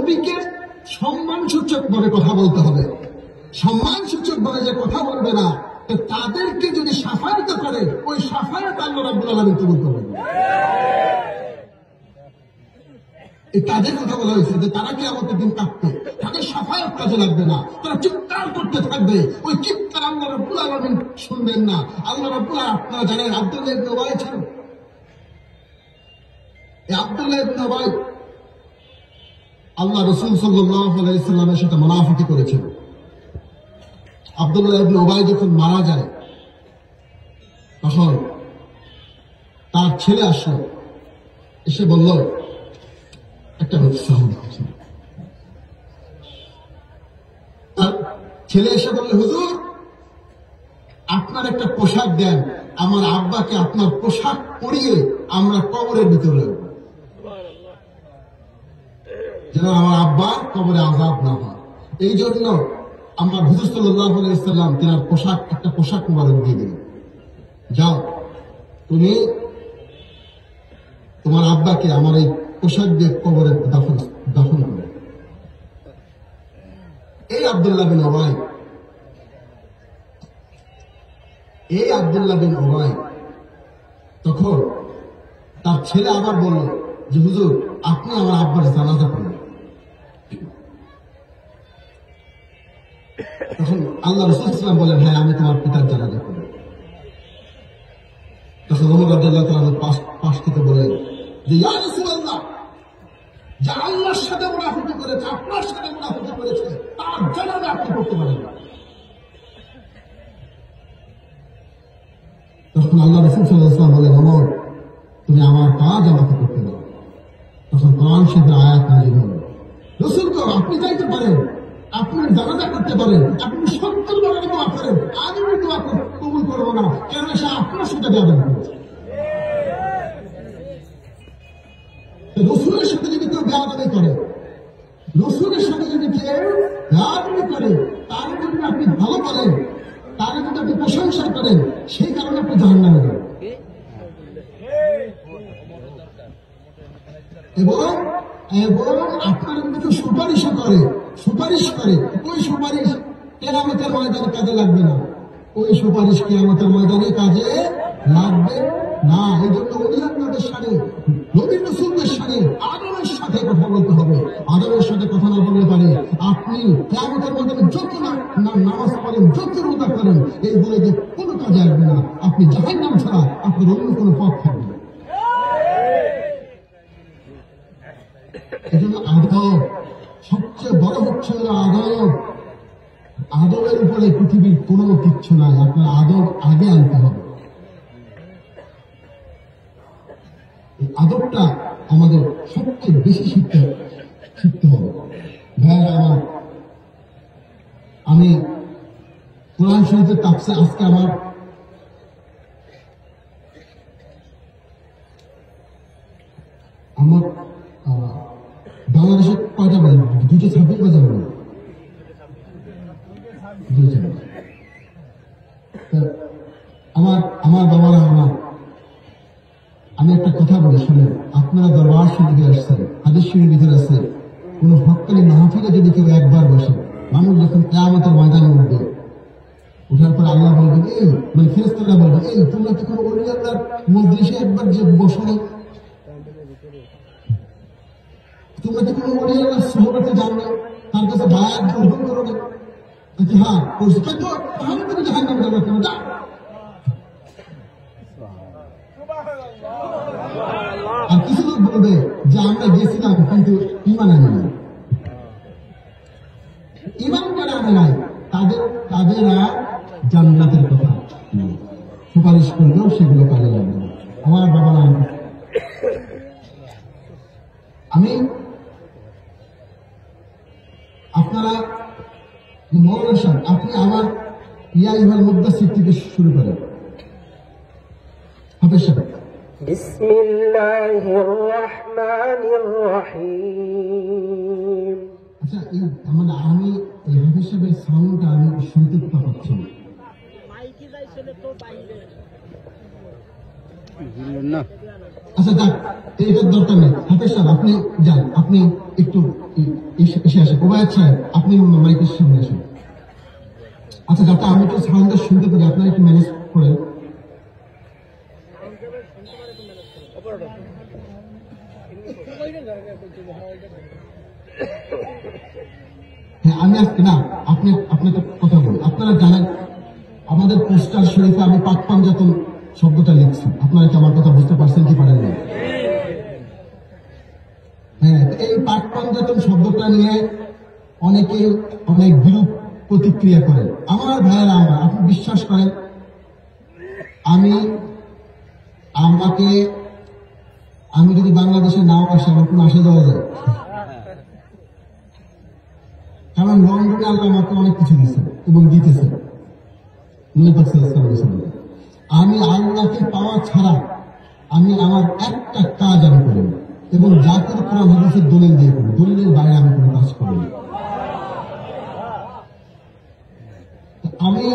নবীকে সম্মানসূচক ভাবে কথা বলতে হবে। সম্মানসূচক ভাবে যে কথা বলবে না, তাদেরকে যদি সাফায়াত করে, ওই সাফায়াত আল্লাহ রাব্বুল আলামিন কবুল করবেন। তাদের কথা বলা হয়েছে যে তারা কিয়ামতের দিন কাঁদবে, তাদের সাফায়াত কাজে লাগবে না, তারা চিৎকার করতে থাকবে। ওই চিৎকার আল্লাহ রাব্বুল আলামিন শুনবেন না। আল্লাহ রাব্বুল, আপনারা জানেন আব্দুল্লাহ ইবনে উবাই ছিল। এই আব্দুল্লাহ ইবনে উবাই আল্লাহ রাসূল সাল্লাল্লাহু আলাইহি সাল্লামের সাথে মুনাফিকি করেছিল। আব্দুল্লাহ ইবনে উবাই যখন মারা যায়, তখন তার ছেলে আসলো, এসে বলল একটা তার ছেলে এসে বলল, হুজুর আপনার একটা পোশাক দেন, আমার আব্বাকে আপনার পোশাক পরিয়ে আমরা কবরের ভিতরে, যেন আমার আব্বার কবরে আযাব না হয়। এই জন্য আমার হুজুর সাল্লাল্লাহু আলাইহি সাল্লাম তিনার পোশাক, একটা পোশাক মুবারক দিয়ে দিলেন, যাও তুমি তোমার আব্বাকে আমার এই পোশাক দিয়ে কবরে দাফন করে। এই আব্দুল্লাহ বিন উবাই তখন তার ছেলে আবার বলল যে হুজুর আপনি আমার আব্বার জানাজা করবেন। তখন আল্লাহ রাসূল সাল্লাল্লাহু আলাইহি ওয়াসাল্লাম বলেন, হ্যাঁ আমি তোমার পিতার জানাজা করব। তখন ওমর রাদিয়াল্লাহু তাআলা পাশ থেকে বলেন যে ইয়া রাসূলুল্লাহ, যে আল্লাহর সাথে মুনাফিকি করেছে, আপনার সাথে মুনাফিকি করেছে, তার জানাজা আপনি করতে পারেন না। তখন আল্লাহ রাসূল সাল্লাল্লাহু আলাইহি ওয়াসাল্লাম বলেন, ওমর তুমি আমার কাজ আমাকে করতে দাও। তখন কোরআন শরীফের আয়াত নাযিল হলো, রাসূল তো আপনি যাইতে পারেন, আপনি জানাজা করতে পারেন, আপনি 70 বার দোয়া করেন, আমি ওই দোয়া কবুল করবো না, কেন সে আপনার সাথে বেয়াদবি করেছে। রসুলের সাথে যদি কেউ বেয়াদবি করে, রসুলের সাথে যদি কেউ বেয়াদবি করে, তার যদি আপনি ভালো বলেন, তার যদি আপনি প্রশংসা করেন, সেই কারণে আপনি জাহান্নামে যাবেন। এবং আপনার মধ্যে সুপারিশ করে, ওই সুপারিশ কিয়ামতের ময়দানে কাজে লাগবে না, ওই সুপারিশ কিয়ামতের ময়দানে কাজে লাগবে না। এই জন্য ওলিয়াদের সাথে, নবী রাসূলদের সাথে আদবের সাথে কথা বলতে হবে। আদবের সাথে কথা না বলতে পারে আপনি কিয়ামতের ময়দানে যত নামাজ পড়েন, যত রোজা করেন, এইগুলো যে কোনো কাজে আসবে না। আপনি জাহান্নাম ছাড়া আপনার অন্য কোনো পথ থাকবে না। এই জন্য আদব সবচেয়ে বড় হচ্ছে আদব। আদবের উপরে পৃথিবীর কোনো কিচ্ছু নাই, আপনার আদব আগে আনতে হবে। এই আদবটা আমাদের সবচেয়ে বেশি শিখতে হবে। ভাইরা আমার, আমি কোরআন শরীফের তাফসীর আজকে আমার বাংলাদেশে কয়টা বাজে? 2:26 বাজে। আমার বাবারা, আমি একটা কথা বলি শুনে, আপনারা দরবার শরীফে আসছেন, হাদিস শরীফের ভিতরে আছে, কোন হক্কানি মাহফিলে যদি কেউ একবার বসে, মানুষ যখন কিয়ামতের ময়দানে উঠবে, উঠার পর আল্লাহ বলবেন, এই মানে ফেরেশতারা বলবেন, এই তোমরা কি কোনো ওলি আল্লাহর মজলিসে একবার যে বসো নাই? তোমরা কি কোনো ওলি আল্লাহর সুহবতে যাও না? তার কাছে বায়াত গ্রহণ করো না? হ্যাঁ করছি, তাহলে তুমি জাহান্নামে যাবে কেন? যাও। আর কিছু লোক বলবে যে আমরা গেছিলাম কিন্তু ঈমান আনি নাই। ঈমান করে আনে নাই, তাদের আর জান্নাতের কথা সুপারিশ করলেও সেগুলো কাজে লাগবে না। আমার বাবা নাম, আমি আপনারা মৌলানা সাহেব, আপনি আমার ইয়া ইমাল মুদ্দাসির থেকে শুরু করেন। হাফেজ সাহেব। বিসমিল্লাহির রহমানির রহিম। আচ্ছা, আমি এই হাফেজ সাহেবের সাউন্ডটা আমি শুনতে পাচ্ছি না। না আচ্ছা যাক, এটার দরকার নেই। হাফেজ সাহেব আপনি যান, আপনি একটু এসে আসেন। ওবায়দ সাহেব আপনি মাইকের সামনে আসেন। আচ্ছা যাতে আমি একটু সাউন্ডটা শুনতে পারি, আপনারা একটু ম্যানেজ করেন। হ্যাঁ আমি আজকে না, আপনি আপনাকে কথা বলি। আপনারা জানেন আমাদের পোস্টার শরীফে আমি পাক পাঞ্জাতন শব্দটা লিখছি। আপনারা কি আমার কথা বুঝতে পারছেন কি পারেন না? হ্যাঁ, এই পাক পাঞ্জাতন শব্দটা নিয়ে অনেকে অনেক বিরূপ প্রতিক্রিয়া করেন। আমার ভাইয়েরা, আপনি বিশ্বাস করেন আমি যদি বাংলাদেশে নাও আসে আমার কোনো আসা যাওয়া যায়, কারণ লন্ডনে আল্লাহ আমাকে অনেক কিছু দিচ্ছে এবং দিতেছে। আমি আল্লাহকে পাওয়া ছাড়া আমি আমার একটা কাজ আমি করি না, এবং যা করে কোরআন হাদিসের দলিল দিয়ে করি, দলিলের বাইরে আমি কোনো কাজ করি না। আমি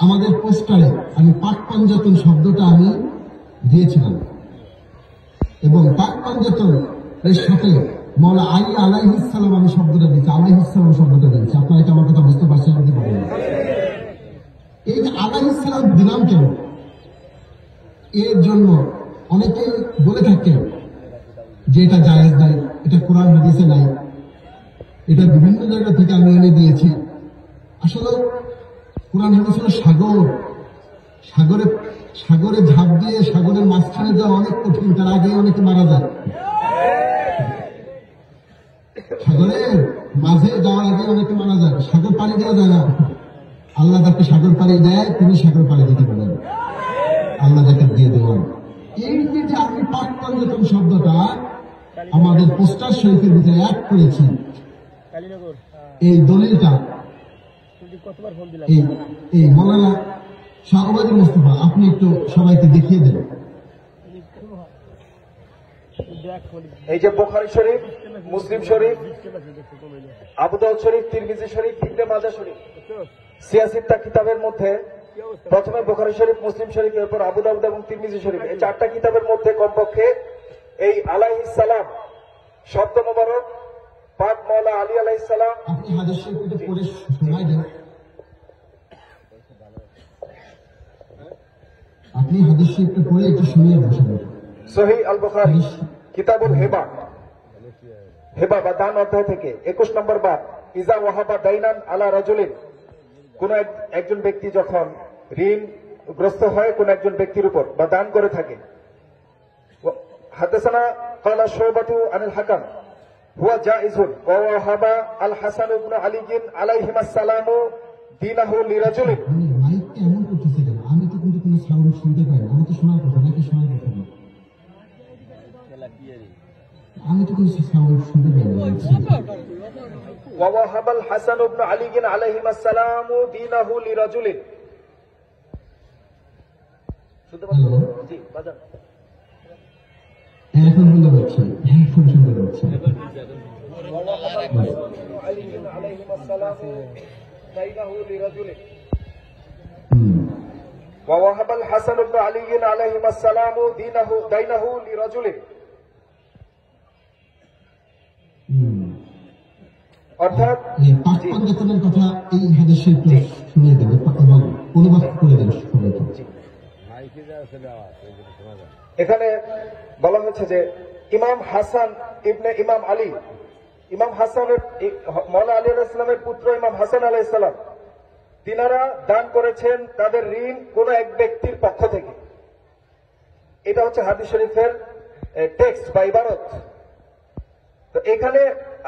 আমাদের পোস্টারে আমি পাক পাঞ্জাতন শব্দটা আমি দিয়েছিলাম, এবং পাক পাঞ্জাতন এর সাথে মৌলা আলী আলাইহিস সালাম আমি শব্দটা দিয়েছি, আলাইহিস সালাম শব্দটা দিয়েছি। আপনারা কি আমার কথা বুঝতে পারছেন কি পারেন? এই যে আলাইহিস সালাম দিলাম কেন, এর জন্য অনেকে বলে থাকেন যে এটা জায়েজ নাই, এটা কোরআন হাদিসে নাই, এটা বিভিন্ন জায়গা থেকে আমি এনে দিয়েছি। আসলে কোরআন হাদিস হলো সাগর, সাগরে ঝাঁপ দিয়ে সাগরের মাঝখানে যাওয়া অনেক কঠিন, তার আগে অনেকে মারা যায়। সাগরের মাঝে যাওয়ার আগে অনেকে মারা যায়, সাগর পাড়ি দেওয়া যায় না। আল্লাহ যাকে সাগর পাড়ি দেয় তিনি সাগর পাড়ি দিতে পারেন, আল্লাহ যাকে দিয়ে দেবেন। এই যে আমি পাক পাঞ্জাতন শব্দটা আমাদের পোস্টার শরীফের ভিতরে অ্যাড করেছি, এই দলিলটা এই মৌলানা শাহ ওবায়দুল মুস্তাফা আপনি একটু সবাইকে দেখিয়ে দেন। এই যে বুখারী শরীফ, মুসলিম শরীফ, আবু দাউদ শরীফ, তিরমিজি শরীফ, ইবনে মাজাহ শরীফ, সিয়াসিত্তা কিতাবের মধ্যে প্রথমে বুখারী শরীফ, মুসলিম শরীফ, এরপর আবু দাউদ এবং তিরমিজি শরীফ, এই চারটা কিতাবের মধ্যে কমপক্ষে এই আলাইহিস সালাম শব্দ মোবারক পাক মাওলা আলী আলাইহিস সালাম। আপনি হাদিস শরীফটা পড়ে শোনাই দেন, আপনি হাদিস শরীফটা পড়ে একটু শুনিয়ে বসেন। সহিহ আল বুখারী কিতাবুল হেবা, হেবা বা দান অধ্যায় থেকে 21 নম্বর বাব, ইজা ওয়াহাবা দাইনান আলা রাজুলিন, কোন একজন ব্যক্তি যখন ঋণগ্রস্ত হয় কোন একজন ব্যক্তির উপর বা দান করে থাকে। হাদাসানা ক্বালা শুবাতু আনিল হাকাম হুয়া জাইজুন ওয়া ওয়াহাবা আল হাসান ইবনে আলী আলাইহিমাস সালামু দীনাহু লিরাজুলিন। মাইকটা এমন করতেছে কেন? আমি তো কিন্তু কোনো সাউন্ড শুনতে পাই না। আমি তো শোনার কথা নাকি শোনার কথা না? আমি তো কোনো সাউন্ড শুনতে পাই না। ওয়া ওয়াহাবা আল হাসান ইবনে আলী আলাইহিমাস সালামু দীনাহু লিরাজুলিন। শুনতে পাচ্ছেন? জি বাজান। এখন শুনতে পাচ্ছি, এখন শুনতে পাচ্ছি। ووهب الحسن بن علي عليهما السلام دينه لرجل। অর্থাৎ পাক পাঞ্জাতনের কথা এই হাদিসে একটু শুনিয়ে দেন এবং অনুবাদ করে দেন সবাইকে। এখানে বলা হচ্ছে যে ইমাম হাসান ইবনে ইমাম আলী, ইমাম হাসানের মওলানা আলী আলাইহিস সালামের পুত্র ইমাম হাসান আলাইহিস সালাম, তিনারা দান করেছেন তাদের ঋণ কোন এক ব্যক্তির পক্ষ থেকে। এটা হচ্ছে হাদিস শরীফের টেক্সট বা ইবারত। তো এখানে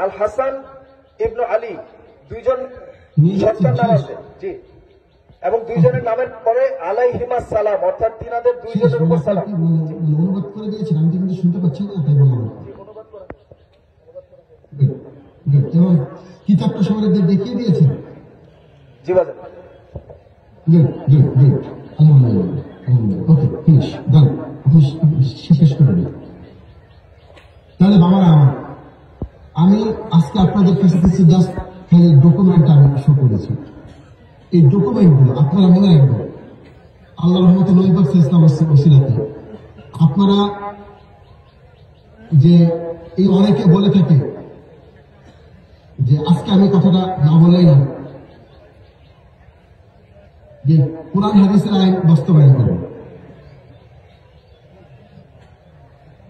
আল হাসান ইবনে আলী দুইজন সন্তান নাম আছে, জি, এবং দুইজনের নামের পরে আলাইহিমাস সালাম, অর্থাৎ তিনাদের দুইজনের উপর সালাম। অনুবাদ করে দিয়েছেন, আমি কিন্তু শুনতে পাচ্ছি না, তাই বললাম। এবং কিতাবটা সবাইকে দেখিয়ে দিয়েছেন। জি বাজার। আলহামদুলিল্লাহ, ওকে ফিনিশ, ডান। আপনি শেষ করে দিন। তাহলে বাবারা আমার, আমি আজকে আপনাদের কাছে কিছু জাস্ট খালি ডকুমেন্ট আমি শো করেছি। এই ডকুমেন্টগুলো আপনারা মনে রাখবেন, আল্লাহর রহমতে নবী পাক সাল্লাল্লাহু আলাইহি ওয়াসাল্লাম আপনারা যে এই অনেকে বলে থাকে যে আজকে আমি কথাটা না বলেই না, যে কোরআন হাদিসের আইন বাস্তবায়ন করবে,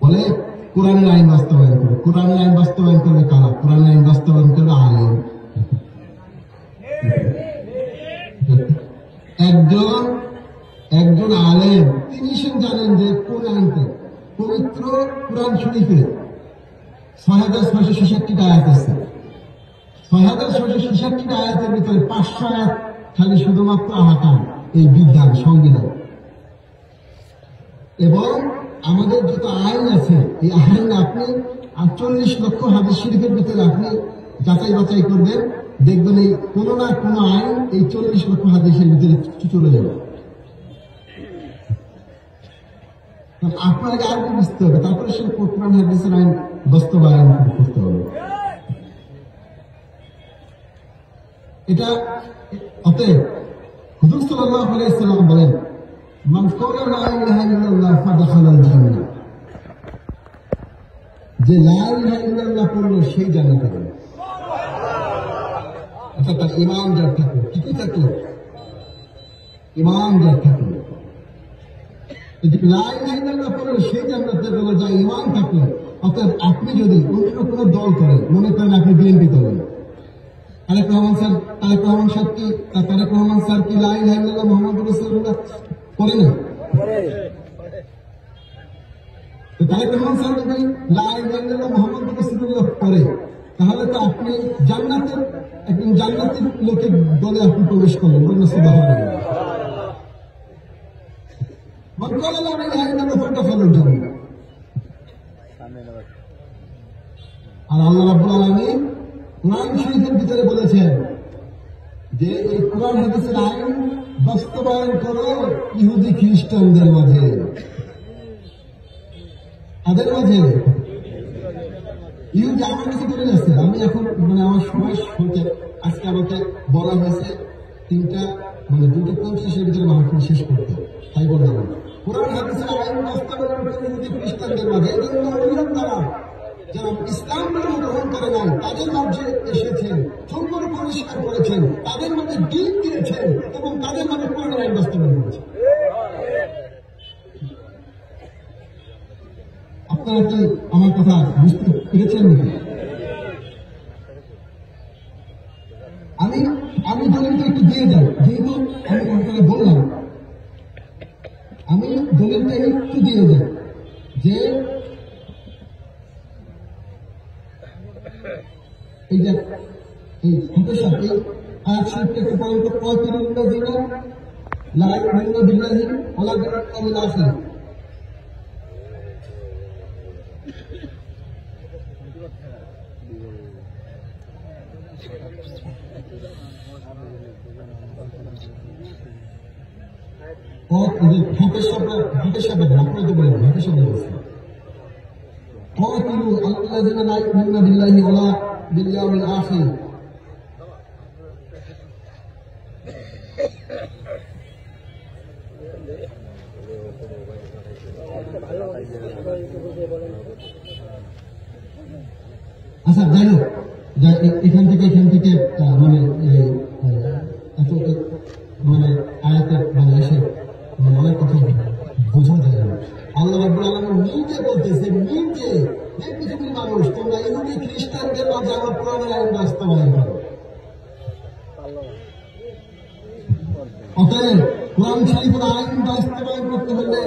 বলে কোরআনের আইন বাস্তবায়ন করবে। কোরআনের আইন বাস্তবায়ন করবে কারা? কোরআনের আইন বাস্তবায়ন করবে আলেম। একজন আলেম তিনি জানেন যে কোন আইনটা পবিত্র কোরআন শরীফে ৬৬৬৬ আয়াত আছে। ৬৬৬৬ আয়াতের ভিতরে ৫০০ আয়াত খালি শুধুমাত্র আহকাম, এই বিধান, সংবিধান। এবং আমাদের যত আইন আছে এই আইন আপনি ৪৮ লক্ষ হাদিস শরীফের ভিতরে আপনি যাচাই বাছাই করবেন, দেখবেন এই কোনো না কোনো আইন এই ৪০ লক্ষ হাদিসের ভিতরে চলে যাবে। আপনাকে আগে বুঝতে হবে, তারপরে সে কোরআন হাদিসের আইন বাস্তবায়ন করতে হবে। এটা অতএব হুজুর সাল্লাল্লাহু আলাইহি ওয়াসাল্লাম বলেন, মান ক্বালা লা ইলাহা ইল্লাল্লাহ ফাদাখালাল জান্নাহ, যে লা ইলাহা ইল্লাল্লাহ পড়লো সেই জান্নাতে যাবে। অর্থাৎ তার ঈমান যার থাকলো, কি থাকলো? ঈমান যার থাকলো, লা ইলাহা ইল্লাল্লাহ পড়লো সেই জান্নাতে যাবে যা ঈমান থাকলো। অর্থাৎ আপনি যদি অন্য কোনো দল করেন, মনে করেন আপনি বিএনপি করেন, তারেক রহমান স্যার কি লা ইলাহা ইল্লাল্লাহ মুহাম্মাদুর রাসূলুল্লাহ পড়ে না? তারেক রহমান স্যার যদি লা ইলাহা ইল্লাল্লাহ মুহাম্মাদুর রাসূলুল্লাহ পড়ে, তাহলে তো আপনি জান্নাতের একজন জান্নাতের লোকের দলে আপনি প্রবেশ করলেন। বলুন সুবহানাল্লাহ। মান ক্বালা লা ইলাহা ইল্লাল্লাহ ফাদাখালাল জান্নাহ। আর আল্লাহ রাব্বুল আলামিন কোরআন শরীফের ভিতরে বলেছেন যে এই কোরআন হাদিসের আইন বাস্তবায়ন করো ইহুদি খ্রিস্টানদের মাঝে। তাদের মাঝে ইহুদি আমার কাছে করে যাচ্ছে। আমি এখন আমার সময় হতে আজকে আমাকে বলা হয়েছে 2:50 ভিতরে মাহফিল শেষ করতে, তাই বললাম কোরআন হাদিসের আইন বাস্তবায়ন করে ইহুদি খ্রিস্টানদের মাঝে। এই জন্য অভিযোগ তারা যারা ইসলাম ধর্ম গ্রহণ করে নাই তাদের মাঝে এসেছেন, চোখগুলো পরিষ্কার করেছেন, তাদের মধ্যে ডিল দিয়েছেন এবং তাদের মধ্যে কোরআনের আইন বাস্তবায়ন করেছেন। আপনারা কি আমার কথা বুঝতে পেরেছেন নাকি? আমি দলিলটা একটু দিয়ে যাই, যেহেতু আমি আপনাকে বললাম, আমি দলিলটা একটু দিয়ে যাই যে এই যে এই আয়াত শরীফটা একটু পড়েন তো, কাতিলুল্লাযিনা লা ইউমিনুনা বিল্লাহি ওয়া লা বিল ইয়াউমিল আখির। হাতের শব্দ আপনারা তো বলেন, হাতের শব্দ বলছে قاتلوا الذين لا يؤمنون بالله ولا باليوم الآخر। আচ্ছা যাই হোক, এখান থেকে মানে আয়াতের এসে অনেক কথা বোঝা যায় না। আল্লাহ রাব্বুল আলামিন নিজে বলতেছে, নিজে যে পৃথিবীর মানুষ তোমরা ইহুদি খ্রিস্টানদের মাঝে আমার কোরআনের আইন বাস্তবায়ন করো। অতএব কোরআন শরীফের আইন বাস্তবায়ন করতে হলে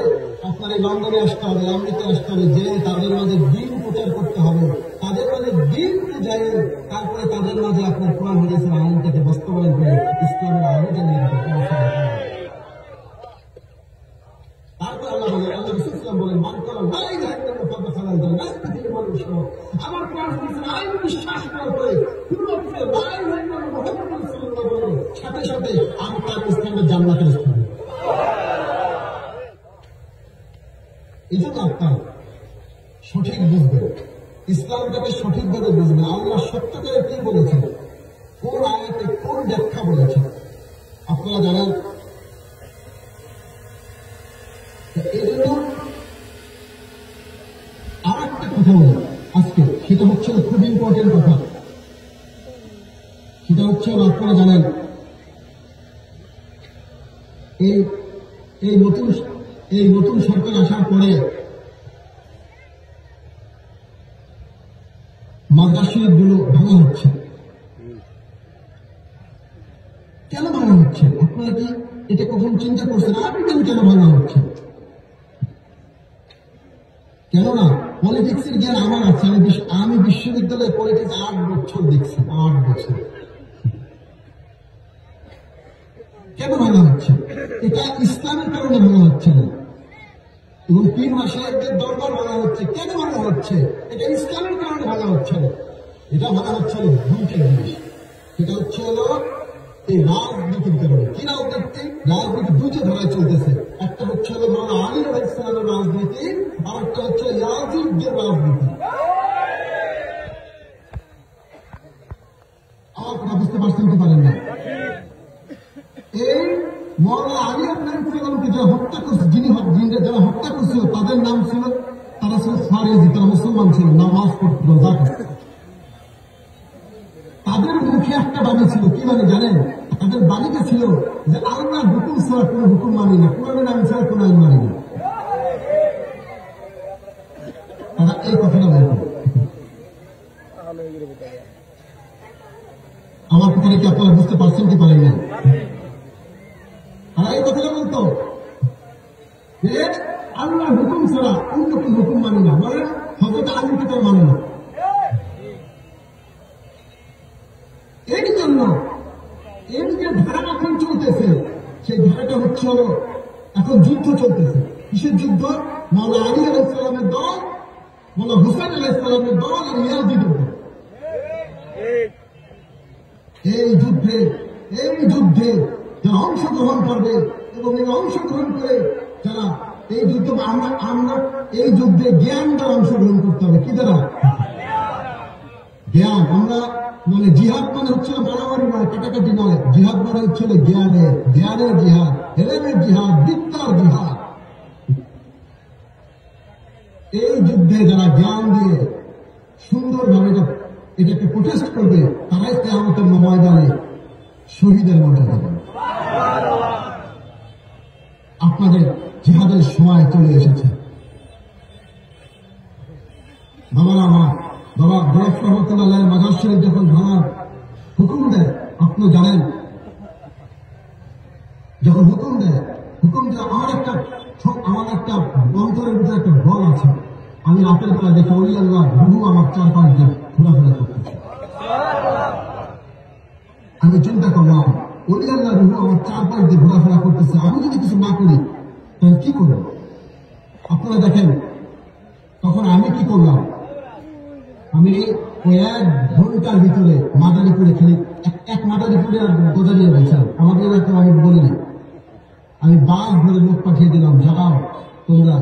আপনার এই লন্ডনে আসতে হবে, আমেরিকা আসতে হবে, যে তাদের মাঝে দিন প্রচার করতে হবে, তাদের মাঝে দিন বুঝাই, তারপরে তাদের মাঝে আপনার কোরআন হাদিসের আইনটাকে বাস্তবায়ন করে ইসলামের আইন জানিয়ে দিতে। তারপর আল্লাহ বলেন, আল্লাহ রাসূল বলেন, মান ক্বালা লা ইলাহা ইল্লাল্লাহ ফাদাখালাল জান্নাহ। পৃথিবীর মানুষ আমার কোরআন হাদিসের আইন বিশ্বাস করার পরে শুধুমাত্র লা ইলাহা ইল্লাল্লাহ মুহাম্মাদুর রাসূলুল্লাহ বলে সাথে সাথে আমি তার স্থানে জান্নাতের স্থানে। এই জন্য আপনার সঠিক বুঝবেন, ইসলামটাকে সঠিকভাবে বুঝবেন, আল্লাহ সত্য করে কি বলেছেন, কোন আয়াতে কোন ব্যাখ্যা বলেছেন আপনারা জানেন। এই জন্য সেটা হচ্ছে আপনারা জানেন এই এই নতুন সরকার আসার পরে মাদ্রাসা শরীফগুলো ভাঙা হচ্ছে। কেন ভাঙা হচ্ছে? আপনারা কি এটা কখন চিন্তা করছেন? আপনি কেন ভাঙা হচ্ছে? কেননা পলিটিক্সের জ্ঞান আমার আছে। আমি বিশ্ববিদ্যালয়ে পলিটিক্স 8 বছর দেখছি, 8 বছর। কেন ভাঙা হচ্ছে? এটা ইসলামের কারণে ভাঙা হচ্ছে না। এবং 3 মাসের দরবার ভাঙা হচ্ছে। কেন ভাঙা হচ্ছে? এটা ইসলামের কারণে ভাঙা হচ্ছে না। এটা ভাঙা হচ্ছে ধ্বংসের জিনিস। সেটা হচ্ছে হলো এই রাজনীতির কারণে। কি রাজনীতি? রাজনীতি দুটো ধারায় চলতেছে। একটা হচ্ছে হলো মাওলানা আলী আলাইহিস সালামের রাজনীতি, আর একটা হচ্ছে ইয়াজিদের রাজনীতি। আমার কথা বুঝতে পারছেন কি পারেন না? এই মাওলানা আলী আলাইহিস সালামকে যারা হত্যা করছে, যারা হত্যা করছিল তাদের নাম ছিল, তারা ছিল ফারেজি, তারা মুসলমান ছিল, নামাজ পড়ত, রোজা করত। তাদের মুখে একটা বাণী ছিল, কি বাণী জানেন? তাদের বাণীটা ছিল যে আল্লাহর হুকুম ছাড়া কোন হুকুম মানি না, কোরআনের আইন ছাড়া কোন আইন মানি না। তারা এই কথাটা বলত। আমার কথাটা কি আপনারা বুঝতে পারছেন কি পারেন না? তারা এই কথাটা বলতো যে আল্লাহর হুকুম ছাড়া অন্য কোন হুকুম মানি না, মানে হযরত আলীকে তো মানে না। এই জন্য এই যে ধারা এখন চলতেছে, সেই ধারাটা হচ্ছে হলো এখন যুদ্ধ চলতেছে। কিসের যুদ্ধ? মাওলানা আলী আলাইহিস সালামের দল, মাওলানা হুসাইন আলাইহিস সালামের দল আর ইয়াজিদের দল। এই যুদ্ধে যারা অংশগ্রহণ করবে এবং এই অংশগ্রহণ করে যারা এই যুদ্ধ, আমরা এই যুদ্ধে জ্ঞান দ্বারা অংশগ্রহণ করতে হবে। কি দ্বারা? জ্ঞান। আমরা মানে জিহাদ মানে হচ্ছে মারামারি নয়, কাটাকাটি নয়। জিহাদ মানে হচ্ছে জ্ঞানের জিহাদ, হেলেমের জিহাদ, বিদ্যার জিহাদ। এই যুদ্ধে যারা জ্ঞান দিয়ে সুন্দরভাবে এটাকে প্রোটেস্ট করবে, তারাই কিয়ামতের ময়দানে শহীদের মর্যাদা পাবে। আপনাদের জিহাদের সময় চলে এসেছে। বাবারা আমার, বাবা গোলাপ রহমতুল্লাহ মাজার শরীফ যখন ভাঙার হুকুম দেয়, আপনি জানেন, যখন হুকুম দেয় আমার একটা অন্তরের ভিতরে একটা বল আছে। আমি রাতের বেলা দেখি ওলি আল্লাহ রুহু আমার 4-5 দিন ঘোরাফেরা করতেছে। আমি চিন্তা করলাম, ওলি আল্লাহ রুহু আমার 4-5 দিন ঘোরাফেরা করতেছে, আমি যদি কিছু না করি তাহলে কি করব? আপনারা দেখেন তখন আমি কি করলাম। আমি ওই 1 ঘন্টার ভিতরে মাদারি করে খেলি, এক মাদারি করে আর গোদারিয়ে বলছিলাম। আমাদের এলাকায় আমি বলিনি, আমি বাস ধরে লোক পাঠিয়ে দিলাম, যাও তোমরা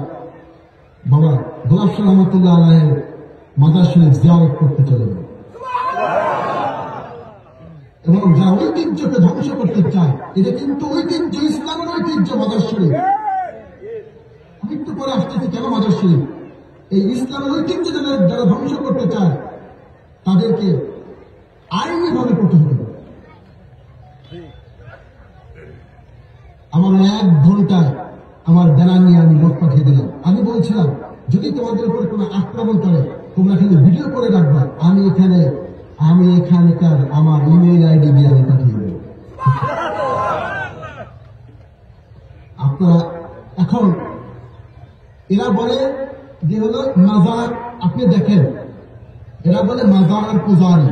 বাবা গোলাপ রহমতুল্লাহ আলাইহির মাজার শরীফ জিয়ারত করতে চলে যাবে। এবং যারা ঐতিহ্যকে ধ্বংস করতে চায়, এটা কিন্তু ঐতিহ্য, ইসলামের ঐতিহ্য মাজার শরীফ। আমি একটু পরে আসতেছি কেন মাজার শরীফ। এই ইসলামের ঐতিহ্য যারা ধ্বংস করতে চায় তাদেরকে আইনি ভাবে করতে হবে। আমার 1 ঘন্টায় আমার ব্যানার নিয়ে আমি লোক পাঠিয়ে দিলাম। আমি বলছিলাম, যদি তোমাদের উপরে কোনো আক্রমণ করে তোমরা কিন্তু ভিডিও করে রাখবা, আমি এখানকার আমার ইমেইল আইডি দিয়ে আমি পাঠিয়ে দেব। আপনারা এখন এরা বলে যে হলো মাজার, আপনি দেখেন এরা বলে মাজার পূজারি।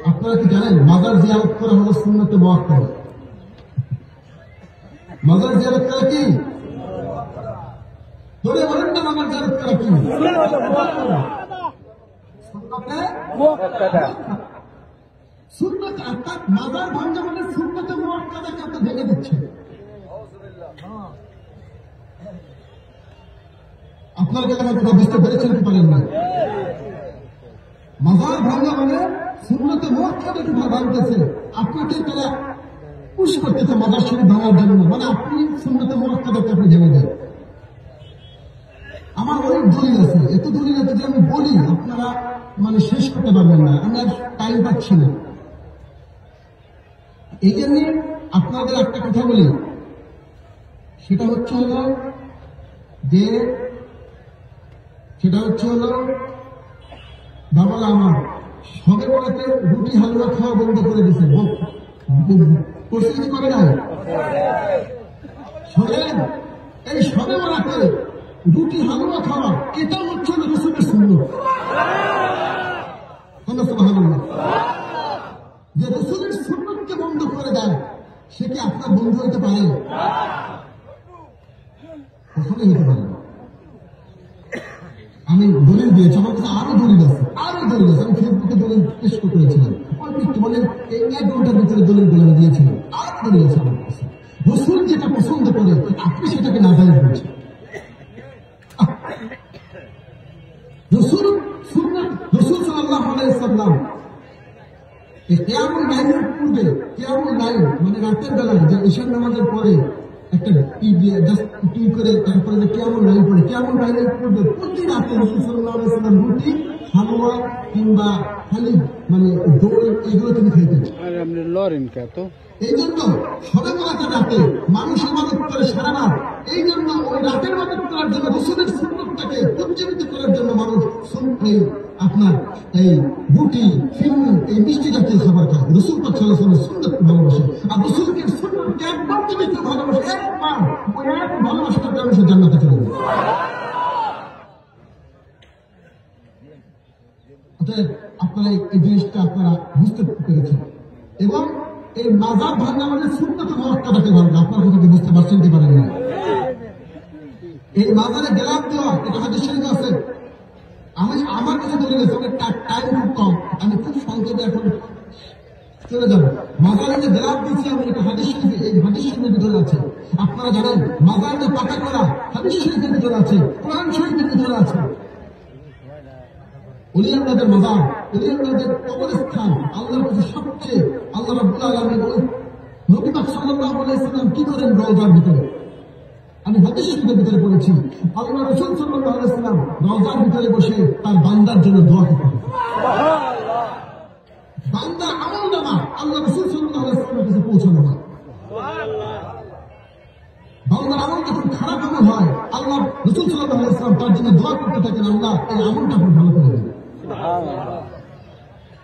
আপনারা কি জানেন মাজার জিয়ারত করা হলো সুন্নতে মুআক্কাদা? মাজার জিয়ারত করা কি? ধরে বলেন না, মাজার জিয়ারত করা কি? সুন্নত। অর্থাৎ মাজার ভাঙা মানে সুন্নতে মুআক্কাদাকে আপনি ভেঙে দিচ্ছেন। আপনার কাছে আমার কথা বুঝতে পেরেছেন কি পারেন না? মাজার ভাঙা মানে সুন্নতে মুআক্কাদাকে ভাঙতেছে। আপনাকে তারা পুশ করতেছে মাজার শরীফ ভাঙার জন্য, মানে আপনি সুন্নতে মুআক্কাদাকে আপনি ভেঙে দেন। আমার অনেক দলিল আছে, এত দলিল আছে যে আমি বলি আপনারা মানে শেষ করতে পারবেন না, আমি আর টাইম পাচ্ছি না। এই জন্য আপনাদের একটা কথা বলি, সেটা হচ্ছে হলো বাবা আমার সবে বলাতে রুটি হালুয়া খাওয়া বন্ধ করে দিয়েছে, করছে কি করে নাই? শোনেন, এই সবে বলাতে রুটি হালুয়া খাওয়া এটা হচ্ছে রসুলের সুন্নাত। সুবহানাল্লাহ। যে রসুলের সুন্নাতকে বন্ধ করে দেয় সে কি আপনার বন্ধু হতে পারে? কখনোই হতে পারে না। আমি দলিল দিয়েছি, আমার কাছে আরো দলিল আছে। আমি ফেসবুকে দলিল পেশ করেছিলাম, মানে এই 1 ঘন্টার ভিতরে দলিল গুলো আমি দিয়েছিলাম। আরো দলিল আছে আমার কাছে। রসুল যেটা পছন্দ করে আপনি সেটাকে নাজায়েজ বলছেন। রসুল সাল্লাল্লাহু আলাইহি ওয়াসাল্লাম কিয়ামুল লাইলের পূর্বে, কিয়ামুল লাইল মানে রাতের বেলায় যে ঈশার নামাজের পরে একটা টিম করে তারপরে যে কিয়ামুল লাইল পড়ে, কিয়ামুল লাইলের পূর্বে প্রতি রাতে রাসূল সাল্লাল্লাহু আলাইহি ওয়াসাল্লাম রুটি, হালুয়া কিংবা খালি মানে দই এগুলো তিনি খাইতেন। এই জন্য সবে বরাতের রাতে মানুষ ইবাদত করে সারা রাত। এই জন্য ওই রাতের ইবাদত করার জন্য রসুলের সুন্নাতটাকে উজ্জীবিত করার জন্য মানুষ আপনার এই রুটি, ফিরনি, এই মিষ্টি জাতীয় খাবার খায়। রসুল পাক সাল্লাল্লাহু আলাইহি ওয়াসাল্লাম সুন্নাতকে ভালোবাসে, আর রসুলকে সুন্নাতকে একবার যদি কেউ ভালোবাসে, একবার ওই এক ভালোবাসাটার কারণে সে জান্নাতে চলে যাবে। অতএব আপনারা এই জিনিসটা আপনারা বুঝতে পেরেছেন। এবং এই মাজার ভাঙা মানে সুন্নাত মুআক্কাদাকে ভাঙা, আপনার কথাকে বুঝতে পারছেন কি পারেন না? এই মাজারে গেলাম দেওয়া, এটা হাদিস শরীফে আছে। আমার কাছে দলিল আছে, অনেক টাইম খুব কম, আমি খুব সংক্ষেপে এখন চলে যাব। মাজারে যে গেলাম দিচ্ছি আমি, এটা হাদিস শরীফে, এই হাদিস শরীফের ভিতরে আছে। আপনারা জানেন মাজার যে পাকা করা হাদিস শরীফের ভিতরে আছে, কোরআন শরীফের ভিতরে আছে। ওলিয়াল্লাহদের মাজার, ওলিয়াল্লাহদের কবরস্থান আল্লাহর কাছে সবচেয়ে, আল্লাহ রাব্বুল আলামিন ওই নবী পাক সাল্লাল্লাহু আলাইহি ওয়াসাল্লাম কি করেন রওজার ভিতরে, আমি হাদিস শরীফের ভিতরে পড়েছি। আল্লাহ রাসূল সাল্লাল্লাহু আলাইহি ওয়াসাল্লাম রওজার ভিতরে বসে তার বান্দার জন্য দোয়া করতেন। বান্দার আমলনামা আল্লাহ রাসূল সাল্লাল্লাহু আলাইহি ওয়াসাল্লামের কাছে পৌঁছানো হয়। বান্দার আমল যখন খারাপ আমল হয়, আল্লাহ রাসূল সাল্লাল্লাহু আলাইহি ওয়াসাল্লাম তার জন্য দোয়া করতে থাকেন, আল্লাহ এই আমলটা আপনি ভালো করে দেন।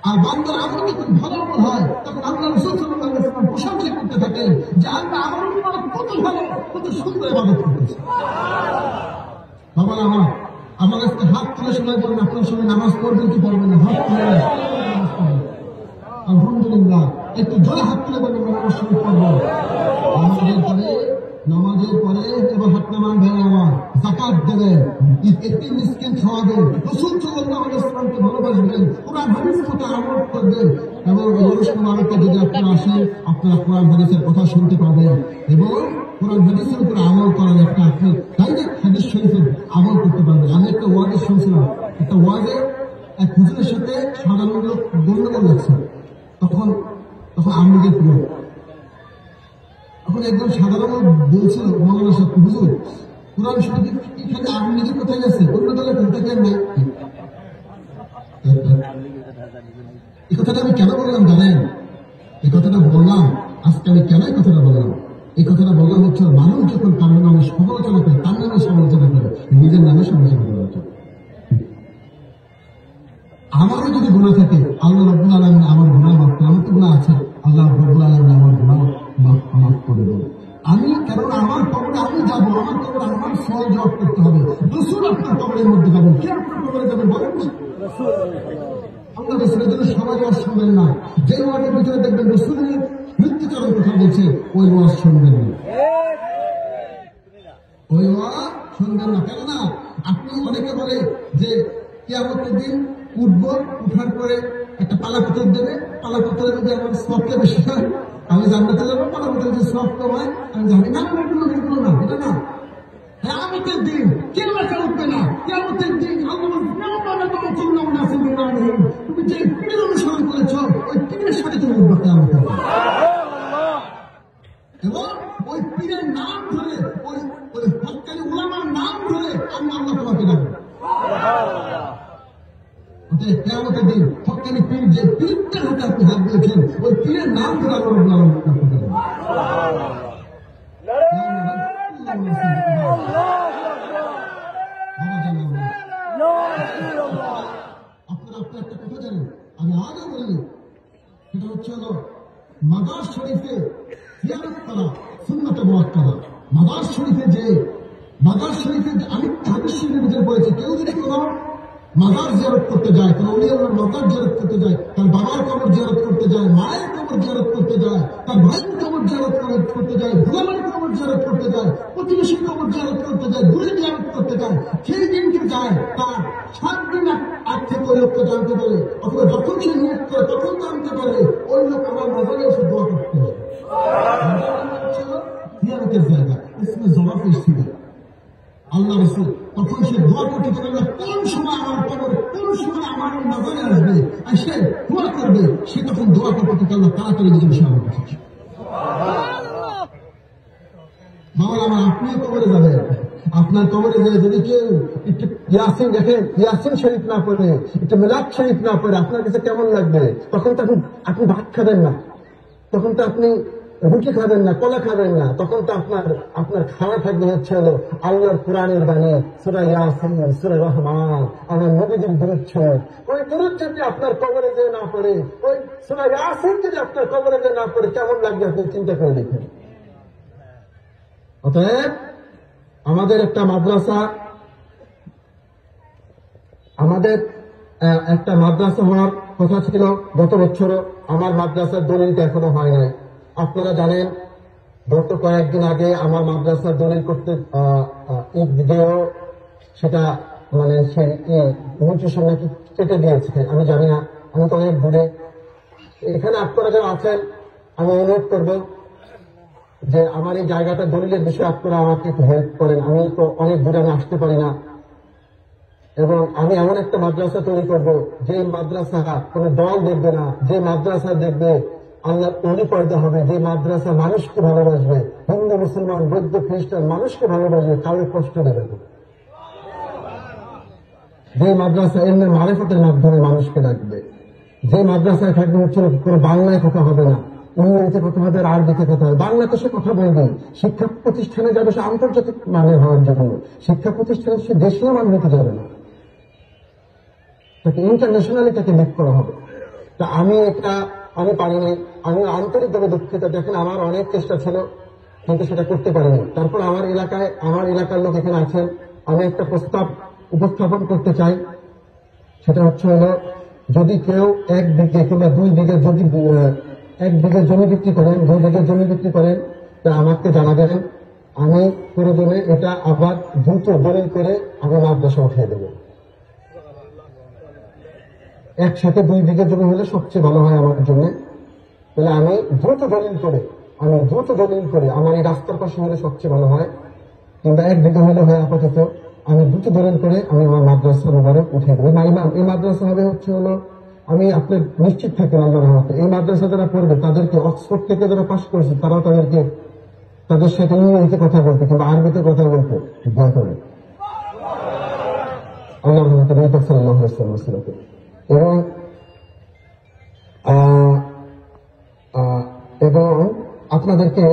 আর বান্দার আমল যখন ভালো আমল হয়, তখন আল্লাহ রাসূল সাল্লাল্লাহু আলাইহি ওয়াসাল্লাম প্রশংসা করতে থাকেন যে আল্লাহ আমার উম্মত কত ভালো, কত সুন্দর ইবাদত করতেছে। বাবা আমার আজকে হাত তুলে সবাই বলেন, আপনার সঙ্গে নামাজ পড়বেন কি পড়বেন না? হাত তুলে আলহামদুলিল্লাহ, একটু জোরে হাত তুলে বলেন নামাজ শুরু করবো। নামাজের পরে এবার হাত নামান ভাই আমার, যাকাত দেবেন, এতিম মিসকিন খাওয়াবেন, রাসূল সাল্লাল্লাহু আলাইহি ওয়াসাল্লামকে ভালোবাসবেন, কোরআন হাদিস মতো আমল করবেন। এবং অনুষ্ঠান আলোকে যদি আপনারা আসেন, আপনারা কোরআন হাদিসের কথা শুনতে পাবেন এবং কোরআন হাদিসের উপর আমল করার একটা আপনি ডাইরেক্ট হাদিস শরীফের আমল করতে পারবেন। আমি একটা ওয়াজে শুনছিলাম, একটা ওয়াজে এক হুজুরের সাথে সাধারণ লোক গন্ডগোল লাগছে, তখন আমলিগের প্রিয়, এখন একজন সাধারণ বলছিল মৌলানা সাহেব, হুজুর কোরআন শরীফ এখানে আমলিগের কোথায় আছে, অন্য দলের কোথায় কেন নাই? এই কথাটা আমি কেন বললাম জানেন? এই কথাটা বললাম আজকে আমি কেন এই কথাটা বললাম? এই কথাটা বললাম হচ্ছে মানুষ যখন তার নামে সমালোচনা করে, তার নামে সমালোচনা করে, নিজের নামে সমালোচনা করা উচিত। আমারও যদি গুনাহ থাকে আল্লাহ রাব্বুল আলামিন আমার গুনাহ মাফ করে, আমার তো গুনাহ আছে, আল্লাহ রাব্বুল আলামিন আমার গুনাহ মাফ করে দেন। আমি কারণ আমার কবরে আমি যাব, আমার কবরে আমার ফল জবাব করতে হবে। রাসূল আপনার কবরের মধ্যে যাবেন, কে আপনার কবরে যাবেন বলেন? আল্লাহ রাসূলের জন্য সবাই ওয়াজ শুনবেন না। যে ওয়াজের ভিতরে দেখবেন রাসূলের মৃত্যুচরণ কথা বলছে, ওই ওয়াজ শুনবেন না, ওই ওয়াজ শুনবেন না। কেননা আপনি অনেকে বলে যে কিয়ামতের দিন উঠবো, উঠার পরে একটা পালাপত্র দেবে, পালাপত্রের মধ্যে আমার সবকে বেশি হয়, আমি জান্নাতে যাবো, পালাপত্রের যে সব কমায় আমি জানি না, এগুলো না, এটা না। কিয়ামতের দিন কেউ একা উঠবে না। কিয়ামতের দিন তুমি যে পীরের অনুসরণ করেছ ওই পীরের সাথে তুমি উঠবে কিয়ামতের দিন, এবং ওই পীরের নাম ধরে, ওই হক্কানি উলামার নাম ধরে আমি আল্লাহ তোমাকে ডাকবো। কিয়ামতের দিন হক্কানি পীর যে পীরটার হাতে আপনি হাত দিয়েছেন ওই পীরের নাম ধরে আল্লাহ রাব্বুল আলামিন করতে পারেন। আপনারা আপনার একটা কথা জানেন, আমি আগে বলি, সেটা হচ্ছে হলো মাজার শরীফে জিয়ারত করা সুন্নাতে মুআক্কাদা। মাজার শরীফে যে আমি হাদিস শরীফের ভিতরে পড়েছি, কেউ যদি কোনো মাজার জিয়ারত করতে যায়, কোন ওলি আল্লাহর মাজার জিয়ারত করতে যায়, তার বাবার কবর জিয়ারত করতে যায়, মায়ের কবর জিয়ারত করতে যায়, তার ভাইয়ের কবর জিয়ারত করতে যায়, ভোলামার কবর জিয়ারত করতে যায়, প্রতিবেশীর কবর জিয়ারত করতে যায়, দূরে জিয়ারত করতে যায়, সেই দিনকে যায় তার 7 দিন আগ থেকে ওই লোককে জানতে পারে, অথবা যখন সে নিয়োগ করে তখন জানতে পারে ওই লোক আমার মাজারে এসে দোয়া করতে হবে। জিয়ারতের জায়গা ইসমে জবাব এসেছিল আল্লাহ রাসূল তখন সে দোয়া করতে পারবে, কোন সময় আমার কবর, কোন সময় আমার নজরে আসবে আর সে দোয়া করবে, সে তখন দোয়া করতে আল্লাহ তাড়াতাড়ি দিকে সে আমার কাছে। বাবা আমার আপনি কবরে যাবেন, আপনার কবরে যেয়ে যদি কেউ একটু ইয়াসিন দেখেন, ইয়াসিন শরীফ না পড়ে, একটু মিলাদ শরীফ না পড়ে, আপনার কাছে কেমন লাগবে? তখন তো আপনি ভাত খাবেন না, তখন তো আপনি রুটি খাবেন না, কলা খাবেন না, তখন তো আপনার খাওয়া থাকবে হচ্ছে হলো আল্লাহর কোরআনের বাণী, সূরা ইয়াসিন, সূরা রহমান, আমার নবীজির দুরূদ শরীফ। ওই দুরূদ যদি আপনার কবরে যেয়ে না পড়ে, ওই সূরা ইয়াসিন যদি আপনার কবরে যেয়ে না পড়ে, কেমন লাগবে আপনি চিন্তা করে দেখুন। অতএব আমাদের একটা মাদ্রাসা হওয়ার কথা ছিল গত বছরও, আমার মাদ্রাসার দলিলটা এখনো হয় নাই। আপনারা জানেন গত কয়েকদিন আগে আমার মাদ্রাসার দলিল করতে গিয়েও সেটা মানে সেই নোটিশন নাকি কেটে দিয়েছে, আমি জানি না, আমি তো অনেক দূরে। এখানে আপনারা যারা আছেন আমি অনুরোধ করবো যে আমার এই জায়গাটা দলিলের বিষয়ে আপনারা আমাকে একটু হেল্প করেন। আমি তো অনেক দূরে আমি আসতে পারি না, এবং আমি এমন একটা মাদ্রাসা তৈরি করবো যে মাদ্রাসা কোনো দল দেখবে না, যে মাদ্রাসা দেখবে আল্লাহ ওলি পয়দা হবে, যে মাদ্রাসা মানুষকে ভালোবাসবে, হিন্দু মুসলমান বৌদ্ধ খ্রিস্টান মানুষকে ভালোবাসবে, কাউকে কষ্ট দেবে না, যে মাদ্রাসা এমনি মারিফতের মাধ্যমে মানুষকে ডাকবে, যে মাদ্রাসায় থাকবে হচ্ছে কোনো বাংলায় কথা হবে না, ইংরেজিতে কথা হবে, আরবিতে কথা হবে, বাংলাতে সে কথা বলবে। শিক্ষা প্রতিষ্ঠানে যাবে সে আন্তর্জাতিক মানের হওয়ার জন্য, শিক্ষা প্রতিষ্ঠানে সে দেশীয় মান হতে যাবে না, তাকে ইন্টারন্যাশনালি তাকে লিড করা হবে। তা আমি পারিনি, আমি আন্তরিকভাবে দুঃখিত। দেখেন আমার অনেক চেষ্টা ছিল কিন্তু সেটা করতে পারিনি। তারপর আমার এলাকার লোক এখানে আছেন, আমি একটা প্রস্তাব উপস্থাপন করতে চাই। সেটা হচ্ছে হলো, যদি কেউ 1 বিঘে কিংবা 2 বিঘে যদি 1 বিঘে জমি বিক্রি করেন, 2 বিঘে জমি বিক্রি করেন, তা আমাকে জানাবেন, আমি প্রয়োজনে এটা আবার দ্রুত দলিল করে আমি মাদ্রাসা উঠিয়ে দেব। একসাথে 2 বিঘে জমি হলে সবচেয়ে ভালো হয় আমার জন্য। তাহলে আমি দ্রুত দলিল করে আমার এই রাস্তার পাশে হলে সবচেয়ে ভালো হয়, কিংবা 1 বিঘা হলে হয় আপাতত। আমি দ্রুত দলিল করে আমি আমার মাদ্রাসা মোবারক উঠিয়ে দেবো। এই মাদ্রাসা হবে হচ্ছে হলো, আমি আপনার নিশ্চিত থাকেন আল্লাহর রহমতে এই মাদ্রাসা যারা পড়বে তাদেরকে অক্সফোর্ড থেকে যারা পাশ করেছে তারাও তাদের সাথে ইংরেজিতে কথা বলতে কিংবা আরবিতে কথা বলতে ভয় করে আল্লাহর রহমতে নবী সাল্লাল্লাহু আলাইহি ওয়াসাল্লাম। এবং আপনাদেরকে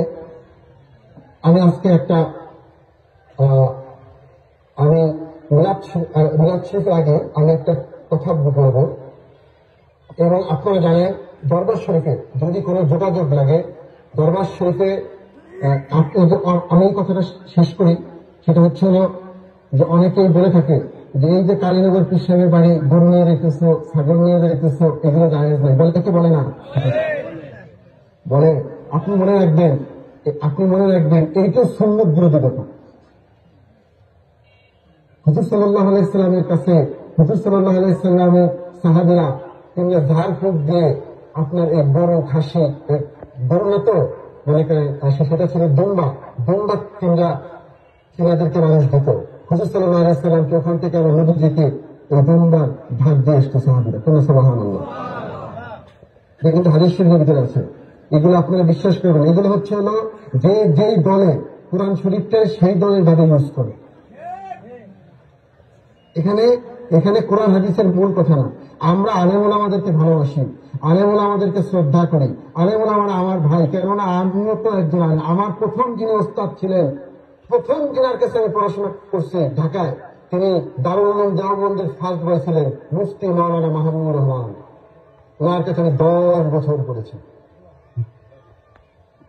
আমি আজকে একটা আমি মিলাদ শরীফের আগে আমি একটা কথা বলবো। এবং আপনারা জানেন দরবার শরীফে যদি কোনো যোগাযোগ লাগে, দরবার শরীফে আমি এই কথাটা শেষ করি। সেটা হচ্ছে হলো যে অনেকেই বলে থাকে যে এই যে কালীনগর পীর সাহেবের বাড়ি গরু নিয়ে রেখেছ, ছাগল নিয়ে রেখেছ, এগুলো জায়েজ নয়, বলে কি বলে না? বলে। আপনি মনে রাখবেন এইটা সুন্নত বিরোধী কথা। হুজুর সাল্লাল্লাহু আলাইহি সাল্লামের কাছে হুজুর সাল্লাল্লাহু আলাইহি সাল্লামের সাহাবীরা কিংবা ঝাড় ফুঁক দিয়ে আপনার এই গরু, খাসি, গরু না তো মনে করেন সেটা ছিল দুম্বা কিংবা কিনাদেরকে মানুষ দিত। হুজুর সাল্লাল্লাহু আলাইহি সাল্লামকে ওখান থেকে আমার নবীজিকে এই দুম্বার ভাগ দিয়ে আসতো সাহাবীরা। কোন সুবহানাল্লাহ। এটা কিন্তু হাদিস শরীফের ভিতরে আছে। এগুলো আপনারা বিশ্বাস করবেন, এগুলো হচ্ছে হলো যেই দলে কোরআন শরীফটা সেই দলের ভাবে ইউজ করে। এখানে কোরআন হাদিসের মূল কথা না। আমরা আলেম ওলামাদেরকে ভালোবাসি, আলেমুল আমাদেরকে শ্রদ্ধা করি। আলেমুল আমার ভাই, কেননা আমিও তো একজন আলেম। আমার প্রথম যিনি ওস্তাদ ছিলেন, প্রথম যিনার কাছে আমি পড়াশোনা করছি ঢাকায়, তিনি দারুল উলুম দেওবন্দের ফার্স্ট বয় ছিলেন মুফতি মাওলানা মাহবুবুর রহমান। ওনার কাছে আমি 10 বছর পড়েছি।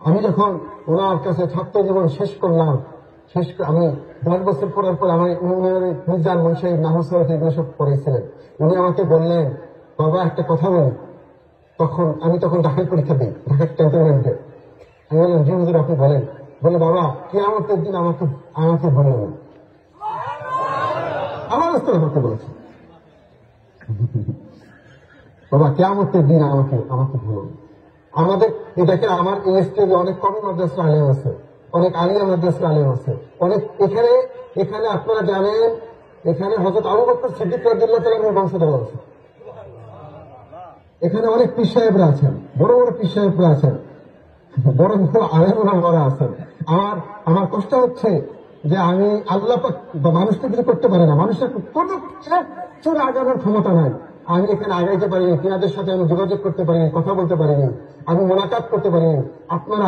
আমি যখন ওনার কাছে ছাত্র জীবন শেষ করলাম, আমি 10 বছর পড়ার পর আমার মির্জান মুন্সি নাহসর এগুলো সব পড়েছিলেন। উনি আমাকে বললেন, বাবা একটা কথা বলি। আমি তখন দাখিল পরীক্ষা দিই ঢাকার ক্যান্টনমেন্টে। আমি বললাম, জি হুজুর আপনি বলেন। বলে, বাবা কিয়ামতের দিন আমাকে বললেন। আমার উস্তাদ আমাকে বলেছে, বাবা কিয়ামতের দিন আমাকে বলুন। আমাদের দেখেন, আমার এই স্টেজে অনেক কমি মাদ্রাসা আলেম আছে, অনেক আলিয়া মাদ্রাসা আলেম আছে, অনেক এখানে আপনারা জানেন, এখানে হযরত আবু বকর সিদ্দিক রাদিয়াল্লাহু তাআলা এর বংশধর আছে। এখানে অনেক পীর সাহেবরা আছেন, বড় বড় পীর সাহেবরা আছেন, বড় বড় আলেম ওলামারা আছেন। আমার কষ্ট হচ্ছে যে আমি আল্লাহ পাক মানুষকে কিছু করতে পারে না, মানুষের কোনো চোর আগানোর ক্ষমতা নাই। আমি এখানে আগাইতে পারিনি, তিনাদের সাথে আমি যোগাযোগ করতে পারিনি, কথা বলতে পারিনি, আমি মোলাকাত করতে পারিনি।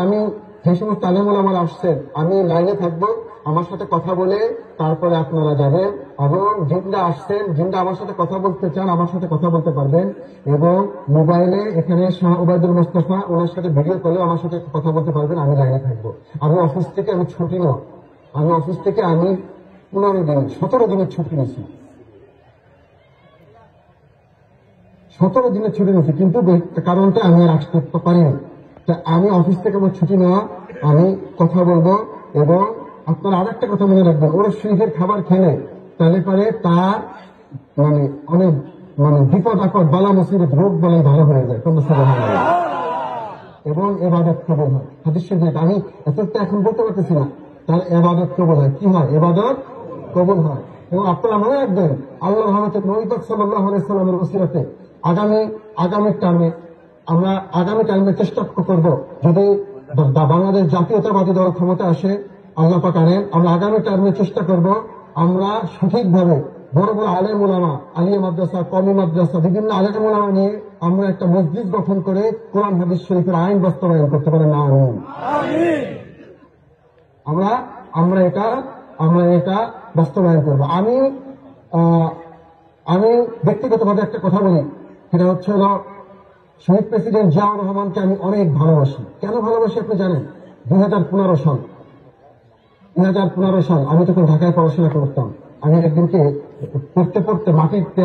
আমি যে সমস্ত আলেম ওলামারা আসছেন, আমি লাইনে থাকবো, আমার সাথে কথা বলে তারপরে আপনারা যাবেন। এবং জিন্দা আসছেন, জিন্দা আমার সাথে কথা বলতে চান, আমার সাথে কথা বলতে পারবেন। এবং মোবাইলে এখানে শাহ ওবায়দুল মোস্তফা, ওনার সাথে ভিডিও কলেও আমার সাথে কথা বলতে পারবেন। আমি লাইনে থাকবো। আমি অফিস থেকে ছুটি নয়, আমি অফিস থেকে 17 দিনের ছুটি নিয়েছি, 17 দিনের ছুটি নিয়েছি, কিন্তু কারণটা আমি আর আসতে পারিনি। আমি অফিস থেকে আমার ছুটি নেওয়া, আমি কথা বলবো। এবং আপনারা আর একটা কথা মনে রাখবেন, ওরা শরীফের খাবার খেলে তাহলে পরে তার অনেক বিপদ আপদ বালা মুসিবত রোগ বলাই ভালো হয়ে যায়, এবং এবাদত কবুল হয়। হাদিস শরীফ আমি এতটা এখন বলতে পারতেছি না, তার এবাদত কবুল হয়। কি হয়? এবাদত কবুল হয়। এবং আপনারা মনে রাখবেন, আল্লাহ রহমতে নবী পাক সাল্লাল্লাহু আলাইহি সাল্লামের ওসিলাতে আগামী টার্মে চেষ্টা করব, যদি বাংলাদেশ জাতীয়তাবাদী দল ক্ষমতা আসে, আল্লাহ পাক আনেন, আমরা আগামী টার্মে চেষ্টা করব আমরা সঠিকভাবে বড় বড় আলেম ওলামা, আলিয়া মাদ্রাসা, কওমি মাদ্রাসা, বিভিন্ন আলেম ওলামা নিয়ে আমরা একটা মসজিদ গঠন করে কোরআন হাদিস শরীফের আইন বাস্তবায়ন করতে পারি। না, আমরা এটা বাস্তবায়ন করব। আমি ব্যক্তিগতভাবে একটা কথা বলি, সেটা হচ্ছে শহীদ প্রেসিডেন্ট জিয়াউর রহমানকে আমি অনেক ভালোবাসি। কেন ভালোবাসি আপনি জানেন? 2015 সাল আমি তখন ঢাকায় পড়াশোনা করতাম। আমি একদিনকে পড়তে মাটিতে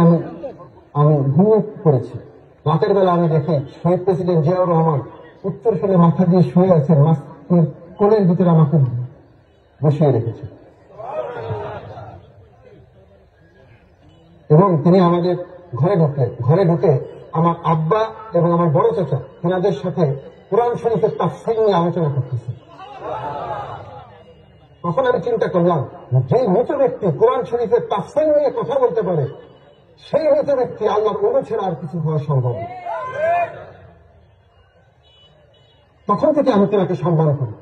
আমি ঘুমিয়ে পড়েছি। রাতের বেলা আমি দেখি শহীদ প্রেসিডেন্ট জিয়াউর রহমান উত্তর ফেলে মাথা দিয়ে শুয়ে আছেন, কোলের ভিতরে আমাকে বসিয়ে রেখেছে। এবং তিনি আমাদের ঘরে ঢুকে আমার আব্বা এবং আমার বড় চাচা তেনাদের সাথে কোরআন শরীফের তাফসীর নিয়ে আলোচনা করতেছে। তখন আমি চিন্তা করলাম, যে মৃত ব্যক্তি কোরআন শরীফের তাফসীর নিয়ে কথা বলতে পারে, সেই মৃত ব্যক্তি আল্লাহর ওলি ছাড়া আর কিছু হওয়া সম্ভব না। তখন থেকে আমি তেনাকে সম্মান করি,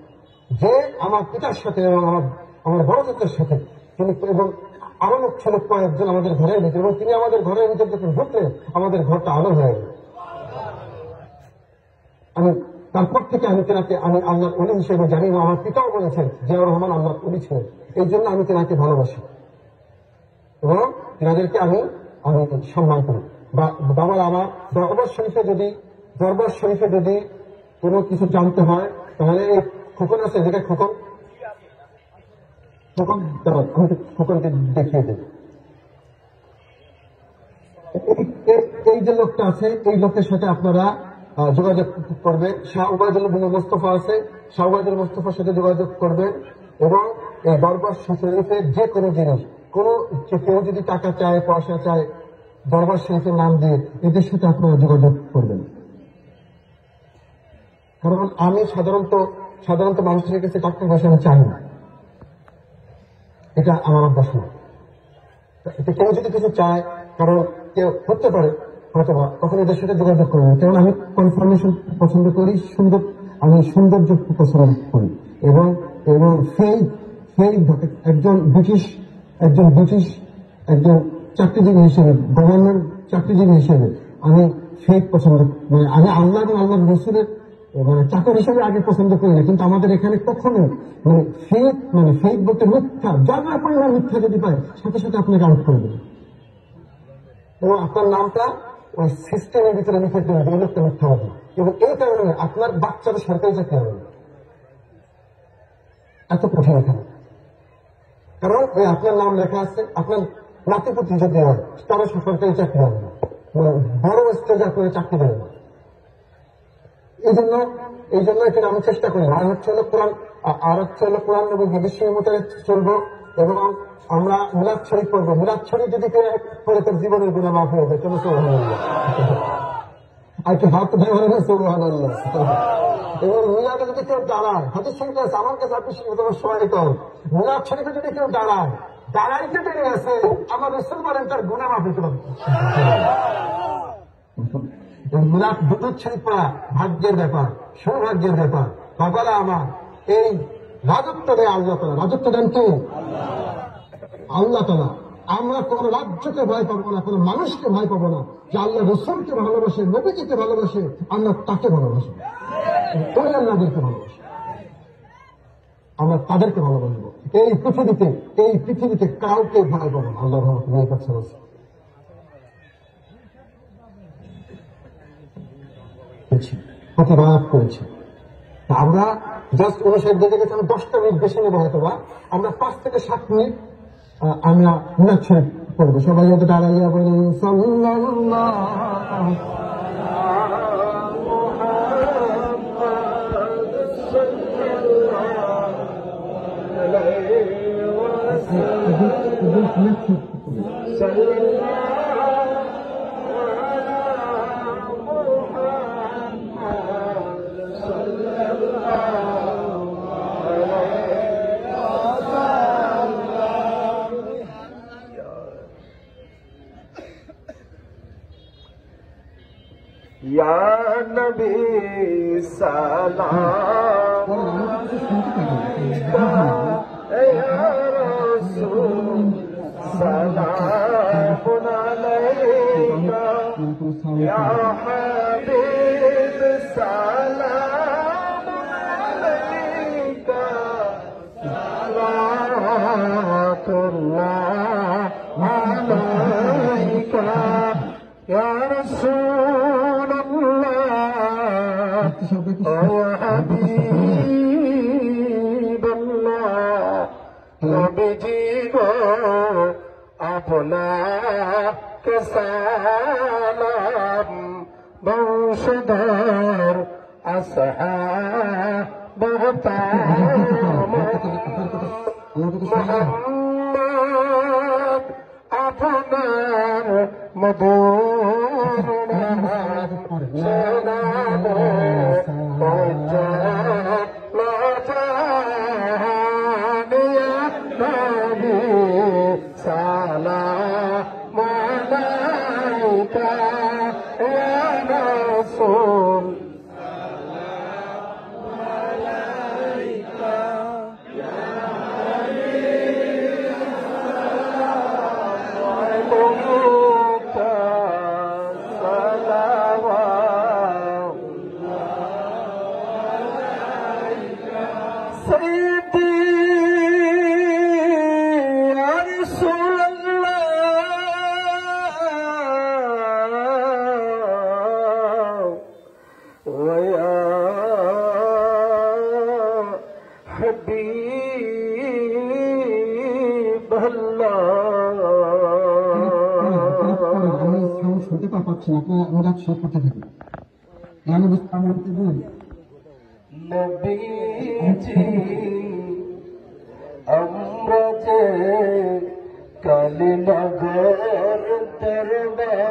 যে আমার পিতার সাথে এবং আমার বড় চাচার সাথে তিনি, এবং আরো লোক ছিল কয়েকজন আমাদের ঘরের ভিতরে, এবং তিনি আমাদের ঘরের ভিতরে যখন ঢুকলেন আমাদের ঘরটা আলো হয়ে গেল। তারপর থেকে আমি তেনাকে আল্লাহর ওলি হিসেবে জানি, এবং আমার পিতাও বলেছেন জিয়াউর রহমান আল্লাহর ওলি ছিলেন। এই জন্য আমি তেনাকে ভালোবাসি এবং তেনাদেরকে আমি সম্মান করি। বাবার আমার দরবার শরীফে যদি কোনো কিছু জানতে হয়, তাহলে খোকন আছে, যেটা খোকনকে দেখিয়ে দেব। এই যে লোকটা আছে, এই লোকের সাথে আপনারা যোগাযোগ করবেন। শাহ ওবায়দুল মোস্তফা আছে, শাহ ওবায়দুল মোস্তফার সাথে যোগাযোগ করবেন। এবং এই দরবার শরীফের যে কোনো জিনিস, কেউ যদি টাকা চায়, পয়সা চায়, দরবার শরীফের নাম দিয়ে এদের সাথে আপনারা যোগাযোগ করবেন। কারণ আমি সাধারণত মানুষের কাছে টাকা পয়সা আমি চাই না, এটা আমার অভ্যাস না। কেউ যদি কিছু চায়, কারণ কেউ হতে পারে হয়তো, তখন এদের সাথে যোগাযোগ করবেন। কারণ আমি কনফার্মেশন পছন্দ করি, আমি সৌন্দর্য পছন্দ করি। এবং একজন ব্রিটিশ চাকরিজীবী হিসেবে, গভর্নর চাকরিজীবী হিসেবে আমি ফেক পছন্দ, মানে আমি আল্লাহ এবং আল্লাহ রসুলের মানে চাকর হিসেবে আগে পছন্দ করি না, কিন্তু আমাদের এখানে কখনো মানে ফেক বলতে মিথ্যা, যারা পরিমাণ মিথ্যা যদি পায় সাথে সাথে আপনাকে আউট করে দেবে এবং আপনার নামটা ওই সিস্টেমের ভিতরে লিখে দেবে এই লোকটা মিথ্যা হবে। এবং এই কারণে আপনার বাচ্চারা সরকারি চাকরি হবে এত কঠিন এখানে, কারণ ওই আপনার নাম লেখা আছে, আপনার নাতিপুতি যদি হয় তারা সরকারি চাকরি হবে না, বড় স্টেজে আপনারা চাকরি দেবে না। এই জন্য এখানে আমি চেষ্টা করি, আর হচ্ছে হলো কোরআন এবং হাদিস মতো চলবো এবং আমরা মিলাদ শরীফ পড়বো। মিলাদ শরীফ যদি করে তার জীবনের গুণা মাফ হয়ে যায়, চলো সুবহানাল্লাহ, আর কি হাত দেওয়া সুবহানাল্লাহ। এবং মিলাদে যদি কেউ দাঁড়ায়, হাদিস শরীফ আছে আমার কাছে, আপনি তোমার সময় কম, মিলাদ শরীফে যদি কেউ দাঁড়াইতে পেরে আছে, আমার রসুল বলেন তার গুণা মাফ হতে পারে। মিলাদ দুটো শরীফ পড়া ভাগ্যের ব্যাপার, সৌভাগ্যের ব্যাপার। বাবারা আমার, এই রাজত্ব দেয় আল্লাহ তাআলা, রাজত্ব দেন কে? আল্লাহ তাআলা। আমরা কোন রাজ্যকে ভয় পাবো না, কোন মানুষকে ভয় পাবো না। যে আল্লাহ রসুলকে ভালোবাসে, নবীজিকে ভালোবাসে, আল্লাহ তাকে ভালোবাসে, ওই আল্লাহদেরকে ভালোবাসে, আমরা তাদেরকে ভালোবাসবো। এই পৃথিবীতে কাউকে ভয় পাবো না। আল্লাহ রহমতুল্লাহ প্রতিবাদ করেছি। আমরা জাস্ট অনুসারে দেখে গেছি, আমরা 10টা মিনিট বেশি নেবো হয়তো বা, আমরা 5 থেকে 7 মিনিট আমরা মিলাদ শরীফ পড়বো। সবাই হয়তো দাঁড়াইয়া বলি সাল্লাল্লাহু या नबी सलाम या रसूल सलाम अलैका या हबीब सलाम अलैका सलावतुल्लाह अलैका या रसूल নবীজি গো আপনাকে সালাম, বংশধর আসহাব মুহাম্মদ আপনার মধুর সালাম আলাইকা ইয়া রাসূল পাচ্ছি না, আপনার আমরা সব করতে থাকি। আমরা যে কালীনগর দরবারে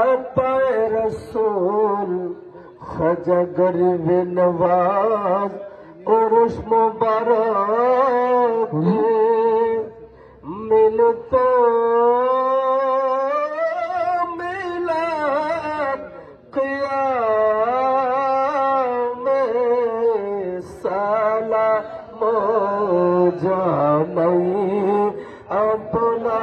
আপায় রসুল খাজা গরিব নওয়াজ উরুস মুবারক मिलतो मिलाद क़याम सलाम जाने अपना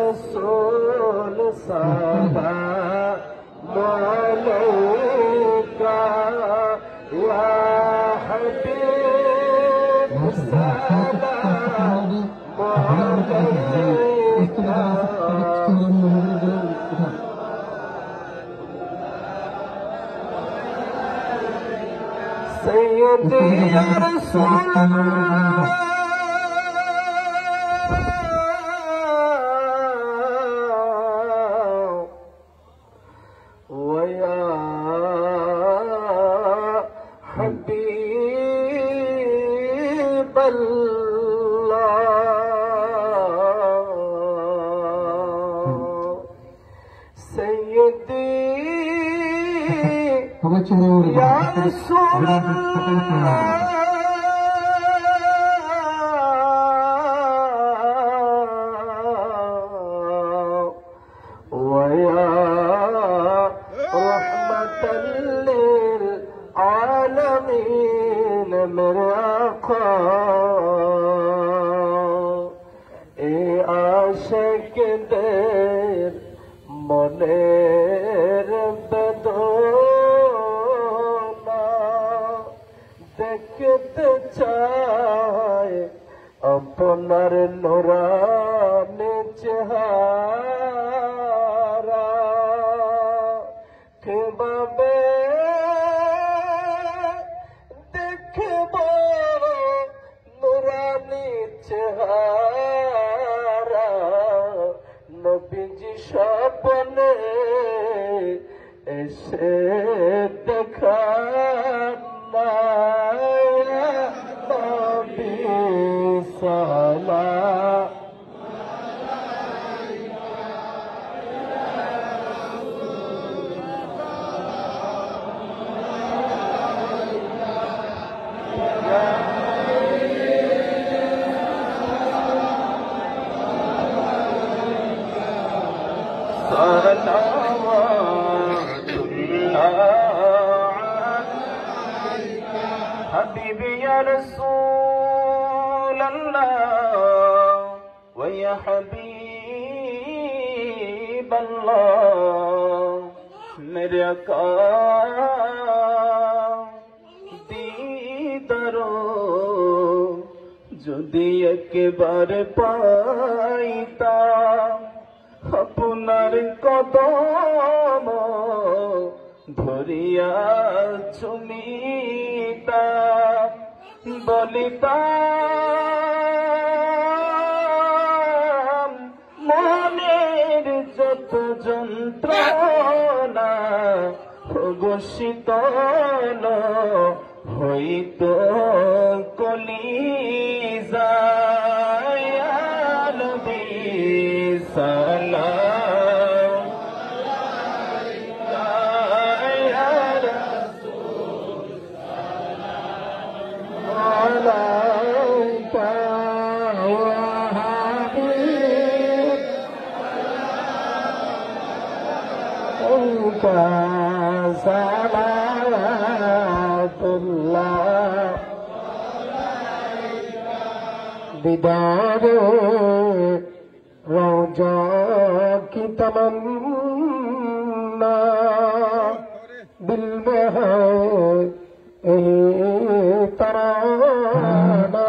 رسول سلام عليك يا حبيب سلام عليك سيدي يا رسول الله ويا حبيب الله سيدي يا رسول الله ويا رحمة للعالمين मेरे आका ए आशिक देर মনের বেদনা দেখতে চায় আপনার নুরানি চেহারা কিভাবে দেখব নুরানি চেহারা নবীজি স্বপ্নে এসে দেখান না নবী সালাম حبيبي يا رسول الله ويا حبيب الله मेरे आका दीदारो যদি একেবারে পাইতাম আপনার কদম ধরিয়া চুমিতাম বলিতাম মনের যত যন্ত্রণা ঘোষিতল হইত কলিজায় নবী সালাম عليك يا حبيب أنت صلوات الله दीदार रोज़ा की तमन्ना दिल में है तराना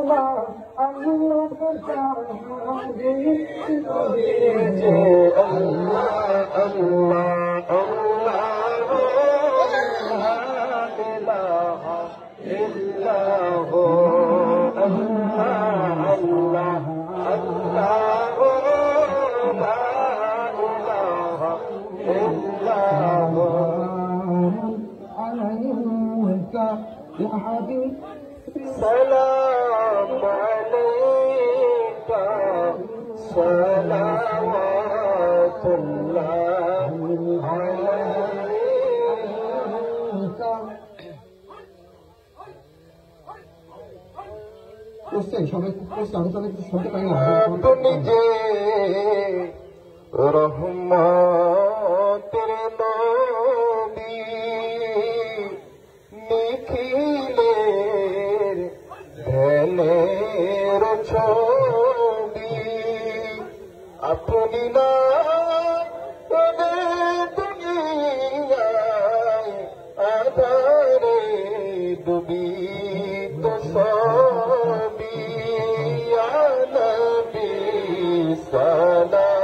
ला इल्ला हु अल्लाह अल्लाह সালাওয়াতুল্লাহ আলাইকা। বুঝছেন সবাই খুব করছে, আমি তো অনেক কিছু শুনতে পাই না। আপনি যে রহমতের নবী, নিখিলের ধ্যানের ছবি, আপনি না এলে দুনিয়ায় আধারে ডুবি তো সবই, ইয়া নবী সালাম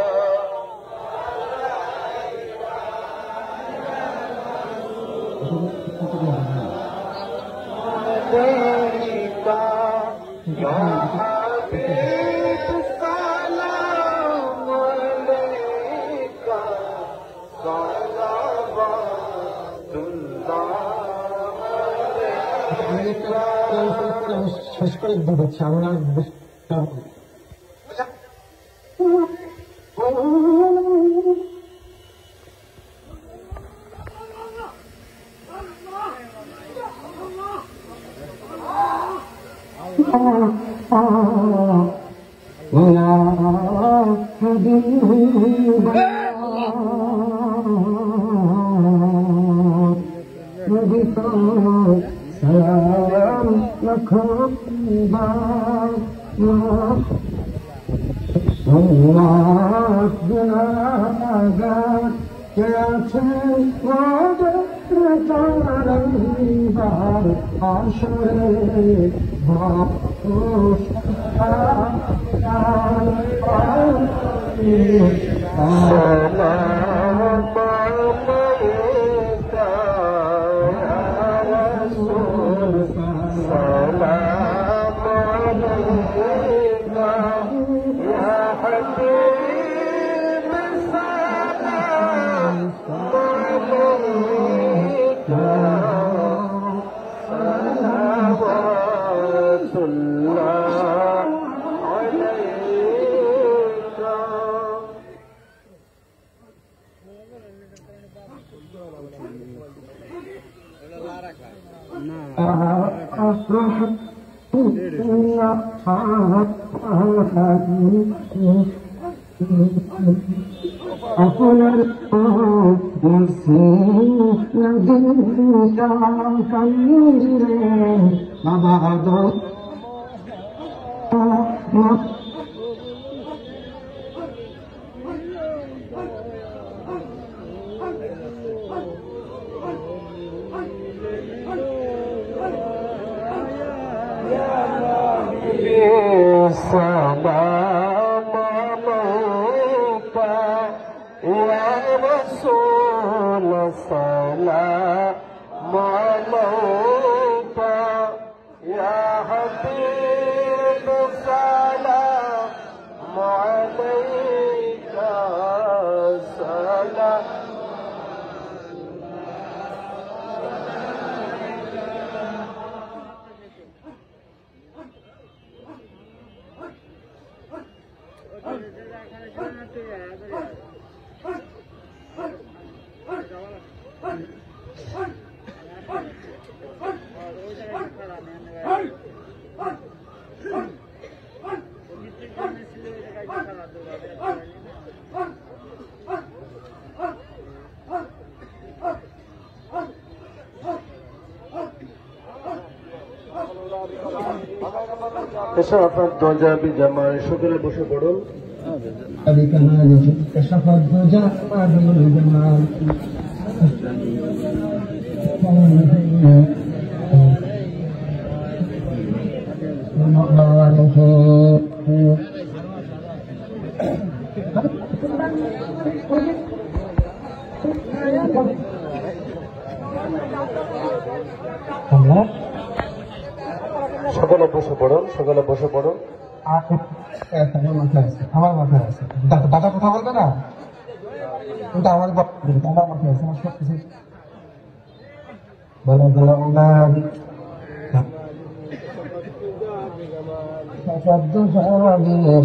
আলাইকা, ইয়া হাবিব সালাম আলাইকা, সালাওয়াতুল্লাহ আমি একটা আমি শেষ করে দিচ্ছি, আমি আর বেশি সালাম লাখো বার গুনাহগার কে আছে আসরে আপনার বাবা salam alayka ya Rasul, salam alayka ya Habib, salam alayka, salam كشف الدجى بجمال شكر بشر بڑول بكماله كشف الدجى بالجمال সকলে বসে পড়ুন, সকলে বসে পড়ুন। আমার মাথায় আছে দাদা কথা বলবে না, কিন্তু আমার দাদা মাথায় আছে, আমার সব কিছু বলে দিলাম না।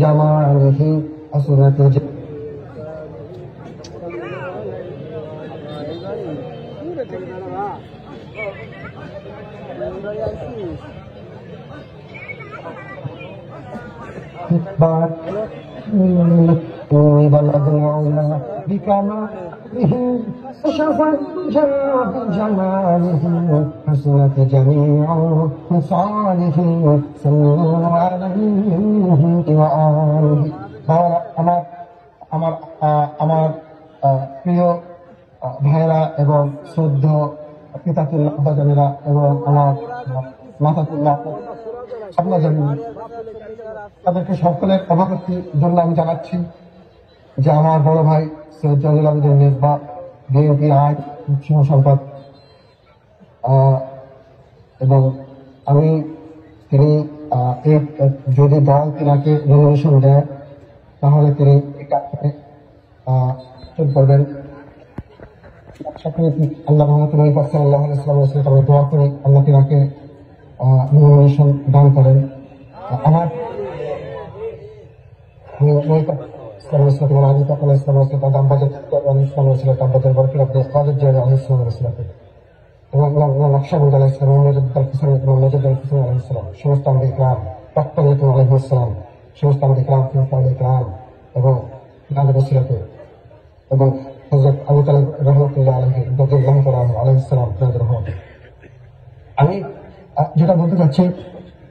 জামালিহি حسنة بلد العلا بكماله كشف الجنة بجماله حسنت جميع خصاله صلوا عليه وآله আমার প্রিয় ভাইরা এবং শ্রদ্ধ পিতাতুল্লাহ আব্বাজানেরা এবং আমার মাতাতুল্লাহ আব্বাজানেরা, তাদেরকে সকলের অবগতির জন্য আমি জানাচ্ছি যে আমার বড় ভাই সৈয়দ জালাল আবেদিন মেজবা বিএনপি আইন সহ সম্পাদক, এবং আমি তিনি যদি দল তিনাকে নমিনেশন দেয় তাহলে তিনি করবেন। আল্লাহ রহমতুল্লাহ সাল্লাল্লাহু আলাইহি ওয়াসাল্লামের কাছে দোয়া করি আল্লাহ তিনাকে নমিনেশন দান করেন। আমার সমস্ত আমাদের ইকরাম প্রাক্তন আলাইহিসসালাম, সমস্ত আমাদের ইকরাম এবং এবং হযরত আবু তালিব রাহমাতুল্লাহ আলাইহি আলাইহিসসালাম। আমি যেটা বলতে চাচ্ছি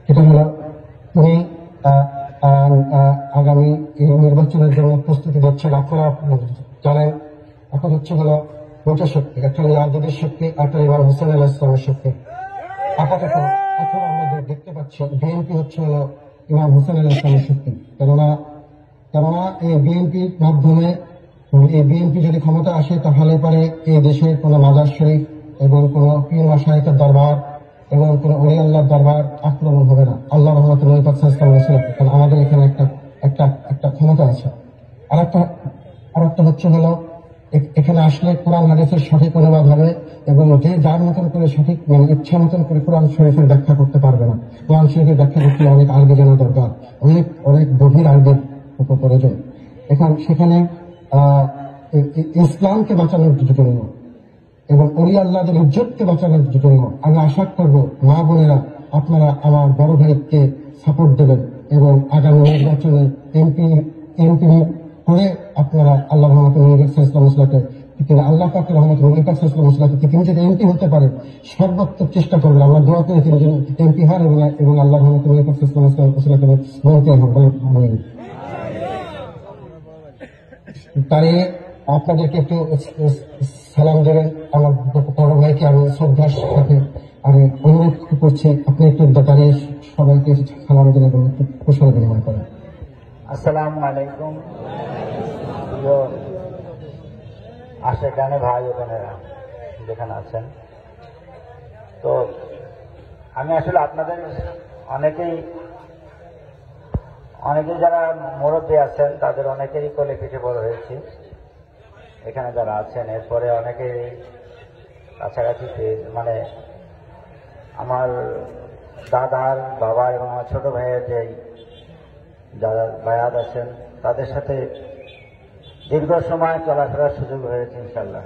সেটা হলো তুমি আগামী নির্বাচনের জন্য প্রস্তুতি দিচ্ছেন। আপনারা জানেন এখন হচ্ছে হলো দুটো শক্তি, একটা রাজনৈতিক শক্তি, একটা ইমাম হোসেন আলাইহিস সালামের শক্তি। আপাতত এখন আমরা দেখতে পাচ্ছি বিএনপি হচ্ছে হলো ইমাম হোসেন আলাইহিস সালামের শক্তি। কেননা এই বিএনপির মাধ্যমে এই বিএনপি যদি ক্ষমতা আসে তাহলে পরে এই দেশের কোনো মাজার শরীফ এবং কোনো পীর মাশায়েখের দরবার এবং কোনো ওলি আল্লাহর দরবার আক্রমণ হবে না। আল্লাহ রহমতুল্লাহ কারণ আমাদের এখানে একটা ক্ষমতা আছে। আর একটা হচ্ছে হলো এখানে আসলে কোরআন হাদিসের সঠিক অনুবাদ হবে এবং যে যার মতন করে সঠিক ইচ্ছা মতন করে কোরআন শরীফের ব্যাখ্যা করতে পারবে না। কোরআন শরীফের ব্যাখ্যা করতে অনেক আরবি জানা দরকার, অনেক গভীর আরবির উপর প্রয়োজন। সেখানে ইসলামকে বাঁচানোর জন্য এবং ওলি আল্লাহদের ইজ্জতকে বাঁচানোর জন্য আমি আশা করব মা বোনেরা আপনারা আমার বড় ভাইকে সাপোর্ট দেবেন এবং আগামী নির্বাচনে এমপি করে আপনারা আল্লাহ রহমতুল্লাহকে আল্লাহ পাকের রহমতুল্লাহকে তিনি যদি এমপি হতে পারে সর্বাত্মক চেষ্টা করবেন। আমরা দোয়া করে তিনি যেন এমপি হন এবং আল্লাহ রহমতুল্লাহ তাই আপনাদেরকে একটু সালাম দেবেন। আমার বড় ভাইকে আমি শ্রদ্ধার সাথে আমি অনুরোধ করছি আপনি একটু দাঁড়িয়ে সবাইকে সালাম দেবেন এবং একটু কুশল বিনিময় করেন। আসসালামু আলাইকুম আশেকানে ভাই বোনেরা যেখানে আছেন। তো আমি আসলে আপনাদের অনেকেই যারা মুরব্বী আছেন তাদের অনেকেরই কোলে পিঠে বড় হয়েছি এখানে যারা আছেন। এরপরে অনেকেই কাছাকাছি মানে আমার দাদার বাবা এবং আমার ছোট ভাইয়ের যে যারা ভাইয়াদ আছেন তাদের সাথে দীর্ঘ সময় চলাফেরার সুযোগ হয়েছে ইনশাল্লাহ।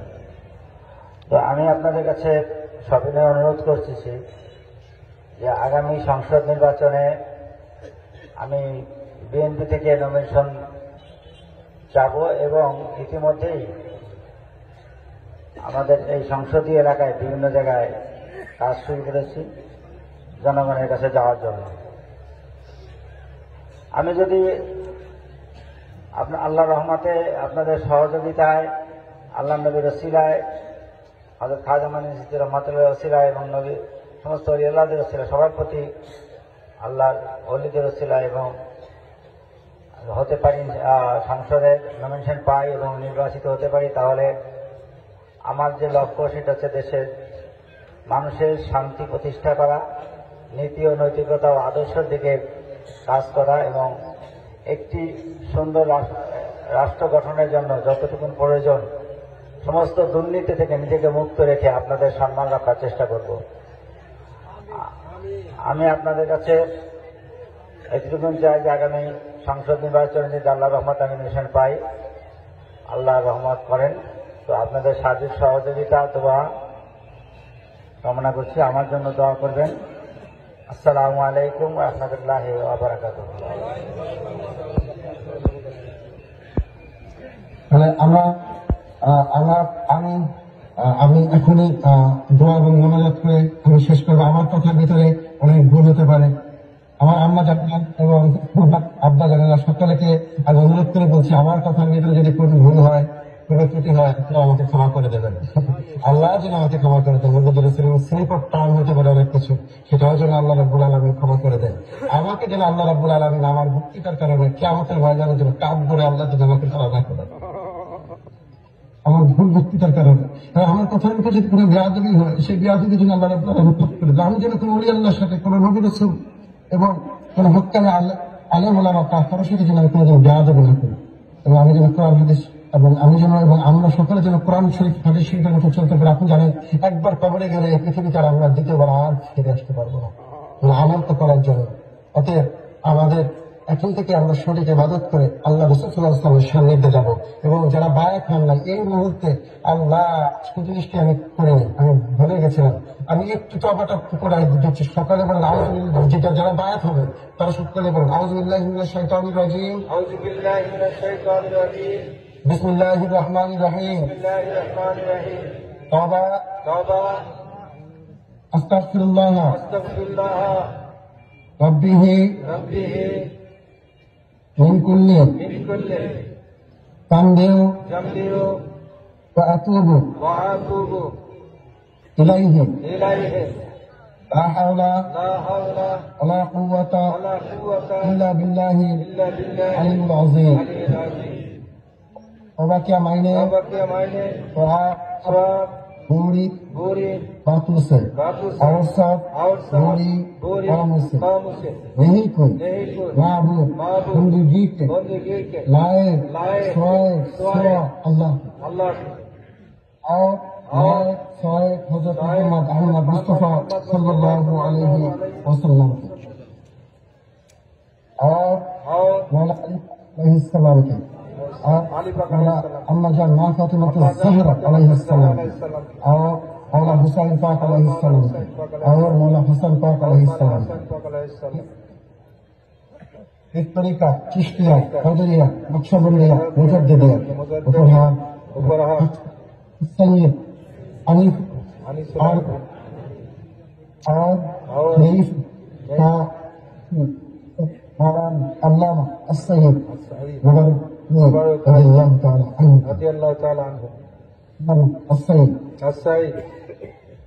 তো আমি আপনাদের কাছে সবিনয় অনুরোধ করতেছি যে আগামী সংসদ নির্বাচনে আমি বিএনপি থেকে নমিনেশন চাব এবং ইতিমধ্যেই আমাদের এই সংসদীয় এলাকায় বিভিন্ন জায়গায় কাজ শুরু করেছি জনগণের কাছে যাওয়ার জন্য। আমি যদি আল্লাহ রহমতে আপনাদের সহযোগিতায় আল্লাহ নবীর ওসিলায় হযরত খাজা মাইনুদ্দিন চিশতি রহমাতুল্লাহ ওসিলায় এবং নবী সমস্ত ওলি আল্লাহদের ওসিলায় সবার প্রতি আল্লাহর ওলিদের ওসিলায় এবং হতে পারি সংসদে নমিনেশন পাই এবং নির্বাচিত হতে পারি, তাহলে আমার যে লক্ষ্য সেটা হচ্ছে দেশের মানুষের শান্তি প্রতিষ্ঠা করা, নীতি ও নৈতিকতা ও আদর্শের দিকে কাজ করা এবং একটি সুন্দর রাষ্ট্র গঠনের জন্য যতটুকু প্রয়োজন সমস্ত দুর্নীতি থেকে নিজেকে মুক্ত রেখে আপনাদের সম্মান রাখার চেষ্টা করব। আমি আপনাদের কাছে এতটুকু চাই যে আগামী সংসদ নির্বাচনে যদি আল্লাহ রহমত আমি নিশান পাই, আল্লাহ রহমত করেন, তো আপনাদের সার্বিক সহযোগিতা দোয়া কামনা করছি। আমার জন্য দোয়া করবেন। আসসালামু আলাইকুম ওয়া রাহমাতুল্লাহি ওয়া বারাকাতুহু। মানে আমি এখনই দোয়া এবং মোনাজাত করে আমি শেষ করবো। আমার কথার ভিতরে অনেক ভুল হতে পারে। আমার আম্মা জানেন এবং আব্বা জানেন, সকলকে আমি অনুরোধ করে বলছি, আমার কথার ভিতরে যদি কোনো ভুল হয়, কোনো ত্রুটি হয়, তাহলে আমাকে ক্ষমা করে দেবেন। আল্লাহ যেন আমাকে ক্ষমা করে দেন। স্লিপ অফ টার্ন হতে পারে অনেক কিছু, সেটাও যেন আল্লাহ রাব্বুল আলামিন ক্ষমা করে দেন। আমাকে যেন আল্লাহ রাব্বুল আলামিন আমার ভক্তিটার কারণে কিয়ামতের ময়দানে যেন কাঁধ ধরে আল্লাহ যেন আমাকে ক্ষমা না করেন, আমার ভুল বক্তৃতার কারণে। আমার কথার ভিতরে যদি কোনো বেয়াদবি হয়, সেই বেয়াদবি যেন আল্লাহ রাব্বুল আলামিন মাফ করে দেন। আমি যেন কোনো ওলি আল্লাহর সাথে, কোনো নবী রাসূল এবং কোনো হক্কানি আলেম ওলামা কারোর সাথে যেন আমি কোনোদিন বেয়াদবি না করি, এবং আমি যেন কোরআন হাদিস এবং আমরা সকলে যেন কোরআন শরীফ হাদিস শরীফের মতো চলতে পারি। আপনি জানেন, একবার কবরে গেলে এই পৃথিবীতে আর আমরা দ্বিতীয়বার আর ফিরে আসতে পারবো না আমল তো করার জন্য। অতএব আমাদের এখন থেকে আমরা সঠিক ইবাদত করে আল্লাহ রাসূল সাল্লাল্লাহু আলাইহি ওয়াসাল্লামের সান্নিধ্যে যাব। এবং যারা বায়াত হন নাই, এই মুহূর্তে আল্লাহ জিনিসটি আমি করে আমি ভুলে গেছিলাম, আমি একটু তবাটা করে দিচ্ছি। সকালে বলেন আউযুবিল্লাহ, যেটা যারা বায়াত হবে তারা সকালে বলেন আউযুবিল্লাহি মিনাশ শাইতানির রাজিম, আউযুবিল্লাহি মিনাশ শাইতানির রাজিম, বিসমিল্লাহির রহমানির রহিম, বিসমিল্লাহির রহমানির রহিম, তওবা তাওবা, আস্তাগফিরুল্লাহ, আস্তাগফিরুল্লাহ, রাব্বিহি রাব্বিহি মিন কুল্লি মিন কুল্লি তামবিউ জামবিউ ওয়া আতুবু ওয়া আতুবু ইলাইহি ইলাইহি লা হাওলা লা হাওলা ওয়ালা কুওয়াতা ওয়ালা কুওয়াতা ইল্লা বিল্লাহি ইল্লা বিল্লাহি আলিয়্যিল আযীম। আলিয়্যিল আযীম। তওবা কিয়া মাইনে तौबा किया मायने सवाब सवाब बुरी बुरी बातों से बातों से और सब और सब बुरी बुरी कामों से कामों से नहीं कोई नहीं कोई माबूद माबूद जिंदगी के बंदगी के लायक लायक स्वायक स्वायक सिवा अल्लाह अल्लाह और लायक स्वायक हजरत मोहम्मद अहमद मुस्तफा सल्लल्लाहु अलैहि वसल्लम और और मौला अली अलैहिस्सलाम के और अली पाक मौला अलैहिस्सलाम अम्मा जान मां फातिमा ज़हरा अलैहिस्सलाम अलैहिस्सलाम और मौला हुसैन पाक अलैहिस्सलाम और मौला हसन पाक अलैहिस्सलाम। हसन पाक अलैहिस्सलाम। इस तरीका चिश्तिया कदरिया नक्शबंदिया मुजद्दिदिया उपहार उपहार सैयद अनीफ अनीस और नईफ का अल्लामा अस्सैयद मुबारक रज़ियल्लाहु ताला अन्हु रज़ी अल्लाह ताला अन्हु अस्सैयद अस्सईद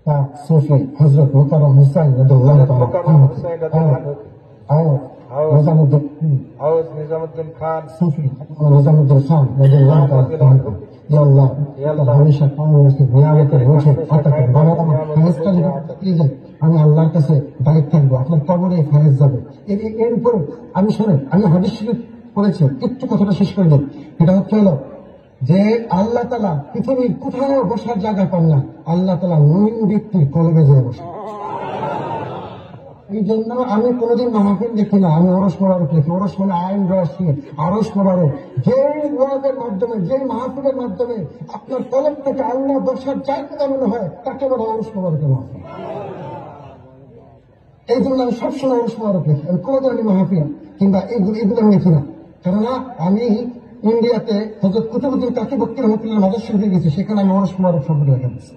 का सूफी हजरत मुकर्रम हुसैन रज़ियल्लाहु ताला मुकर्रम हुसैन रज़ियल्लाहु और निजामुद्दीन और निजामुद्दीन खान सूफी निजामुद्दीन खान रज़ियल्लाहु ताला अन्हु। या अल्लाह हमेशा কামনাকে নিয়ামতের রোজে আতাকে বানাও। ফেরেশতা লিখে আমি আল্লাহর কাছে দায়িত্ব থাকবো, আপনার কবরে ফেরেশ যাবে। এর উপর আমি শুনেন, আমি হাদিস শরীফ পড়েছি, একটু কথাটা শেষ করে দেন। এটা হচ্ছে হলো যে আল্লাহ তাআলা পৃথিবীর কোথাও বসার জায়গা পান না, আল্লাহ তাআলা মুমিন ব্যক্তির কলবে যেয়ে বসে। এই জন্য আমি কোনোদিন মাহফিল দেখি না, আমি ওরস মোবারক লিখি। ওরস মানে আইন রসি, আরস মোবারক। যে ওয়াজের মাধ্যমে, যে মাহফিলের মাধ্যমে আপনার কলম থেকে আল্লাহ বসার জায়গা মনে হয়, তাকে বলে ওরস মোবারকের মাহফিল। এই জন্য আমি সবসময় ওরস মোবারক লিখি। আমি কোনো ধরনের মাহফিল কিংবা এগুলো আমি লিখি না। কেননা আমি ইন্ডিয়াতে হযরত কুতুবউদ্দিন কাকি বক্তি রহমাতুল্লাহ মাজার শরীফে গেছি, সেখানে আমি ওরস মোবারক শব্দ লেখা দিচ্ছি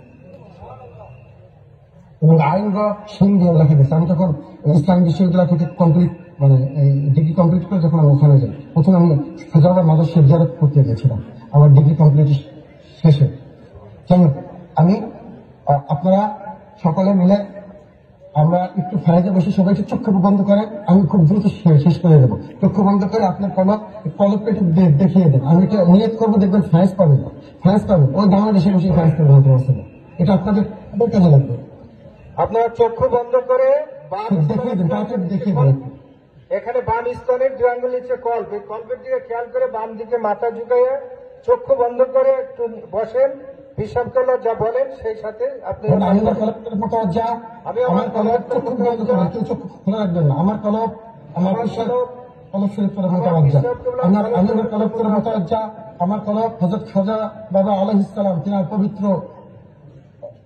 এবং আইনগা সিন্ধু লেখা দিচ্ছে। আমি তখন ইসলাম বিশ্ববিদ্যালয় থেকে কমপ্লিট ডিগ্রি কমপ্লিট করে যখন আমি ওখানে যাই, প্রথমে আমি ফেজাবাদ মাজার শরীফ জিয়ারত করতে গেছিলাম আমার ডিগ্রি কমপ্লিট শেষে। কেমন আমি আপনারা সকলে মিলে আমরা একটু ফায়দা বসে সবাই একটু চক্ষু বন্ধ করেন, আমি খুব দ্রুত শেষ করে দেবো। চক্ষু বন্ধ করে আপনার কলপটা একটু দেখিয়ে দেন। আমি এটা নিয়ত করবো, দেখবেন ফায়েজ পাবেন না, ফায়েজ পাবেন ওই বাংলাদেশে বসে ফায়েজ করতে পারছে না। এটা আপনাদের কাজে লাগবে। আপনার চক্ষু বন্ধ করে দেখিয়ে দেন, তাড়াতাড়ি দেখিয়ে দেন। এখানে বাম স্তনের দুই আঙ্গুল নিচে কল্প, এই কল্পের দিকে খেয়াল করে বাম দিকে মাথা ঝুঁকাইয়ে চক্ষু বন্ধ করে একটু বসেন, হিসাব করলে যা বলেন সেই সাথে আপনি আমার কলব চক্ষু বন্ধ করে, কেউ চক্ষু খোলা রাখবেন না। আমার কলব আমার কলব শরীফ করে মোতাবাজ্জা, আমার আমিনের কলব করে মোতাবাজ্জা, আমার কলব হযরত খাজা বাবা আলাইহিস সালাম তিনার পবিত্র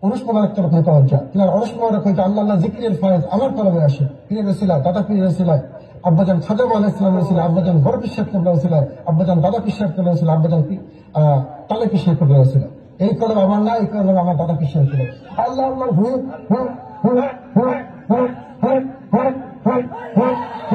উরুস মোবারক তরফ মোতাবাজ্জা, তিনার উরুস মোবারক হইতে আল্লাহ আল্লাহ জিকিরের ফয়েজ আমার কলবে আসে। পীরের ওসিলায়, দাদা পীরের ওসিলায়, আব্বাজান খাজা বাবা আলাইহিস সালামের ওসিলায়, আব্বাজান বড় পীর সাহেব কেবলার ওসিলায়, আব্বাজান দাদা পীর সাহেব কেবলার ওসিলায়, আব্বাজান তালে পীর সাহেব কেবলার ওসিলায়। এই কলব আমার না, এই কলব আমার দাদা পীর সাহেব কেবলার। আল্লাহ আল্লাহ হু হু হু হু হু হু হু হু হু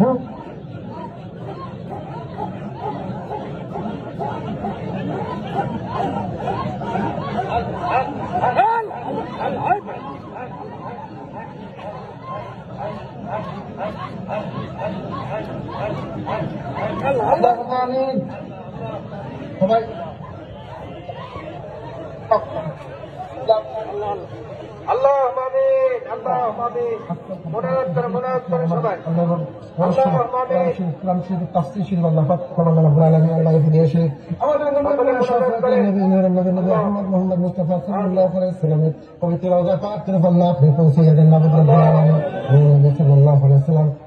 হু সবাই আল্লাহ আমিন, আল্লাহ আমিন। মনে করে সবাই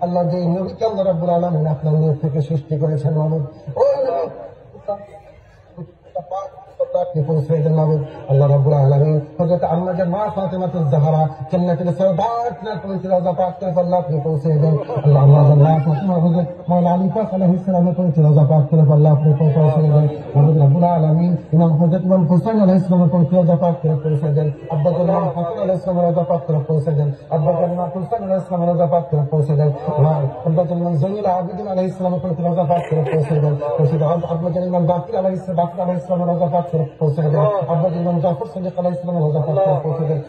আল্লাহ যে নবীকে আল্লাহ রাব্বুল আলামিন আপনার নিজ থেকে সৃষ্টি করেছেন মানব, আল্লাহ রাব্বুল আলামিন হযরত আম্মাজান মা ফাতিমাতুজ জাহরা জান্নাতুল সাউদাত না পবিত্র রওজা পাক করে আল্লাহ আপনি পৌঁছে দেন। আল্লাহ আম্মাজান মা ফাতিমা হযরত মাওলানা আলী পাক আলাইহিস সালামের পবিত্র রওজা পাক করে আল্লাহ আপনি পৌঁছে দেন। আল্লাহ রাব্বুল আলামিন ইমাম হযরত ইমাম হুসাইন আলাইহিস সালামের পবিত্র রওজা পাক করে পৌঁছে দেন। আব্বা জান ইমাম হাসান আলাইহিস সালামের রওজা পাক করে পৌঁছে দেন। আব্বা জান ইমাম হুসাইন আলাইহিস সালামের রওজা পাক করে পৌঁছে দেন। আব্বা জান ইমাম যাইনুল আবিদিন আলাইহিস সালামের পবিত্র রওজা পাক করে পৌঁছে দেন। আব্বা জান ইমাম বাকির আলাইহিস সালামের রওজা পাক করে পৌঁছে দেন। আব্বা জান ইমাম জাফর সাদিক আলাইহিস সালামের রওজা পাক করে পৌঁছে দেন।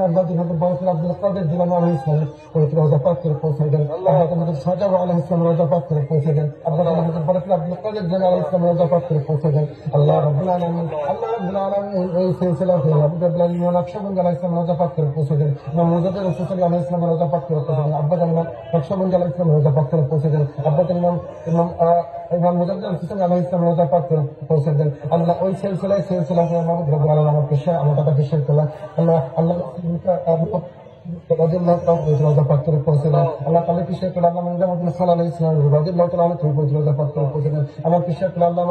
আল্লাহ জান বাউসুল আব্দুল কাদের জিলানী আলাইহিস সালাম পবিত্র রওজা পাক করে পৌঁছে দেন। আল্লাহ জান সাজা আলাইহিস সালামের রওজা পাক করে পৌঁছে দেন। আল্লাহ জান বাউসুল আব্দুল কাদের জিলানী আলাইহিস সালামের রওজা পাক করে পৌঁছে দেন। আল্লাহ রাব্বুল আলামিন, আল্লাহ রাব্বুল আলামিন এই সিলসিলা থেকে আবু জাবল আলাইহিস নকশবন্দি আলাইহিস সালামের রওজা পাক করে পৌঁছে দেন। ইমাম মুজাদ্দিদ রাসূল আলাইহিস সালামের রওজা পাক করে পৌঁছে দেন। আব্বা জান নকশবন্দি আলাইহিস সালামের রওজা পাক করে পৌঁছে দেন। আব্বা জান ইমাম মুজাদ্দিদ রাসূল আলাইহিস সালামের রওজা পাক করে পৌঁছে দেন। আল্লাহ ওই সিলসিলা থেকে মাহমুদ রাব্বুল আলামিন আমার পেশা আমার দাদা পেশার তোলা আল্লাহ আল্লাহ রওজা পাক করে পৌঁছে দেন। আল্লাহ তাআলা পেশার তোলা আল্লাহ মুহাম্মদ সাল্লাল্লাহু আলাইহি ওয়াসাল্লাম রাদিয়াল্লাহু তাআলা আনহু রওজা পাক করে পৌঁছে দেন। আমার পেশার তোলা আল্লাহ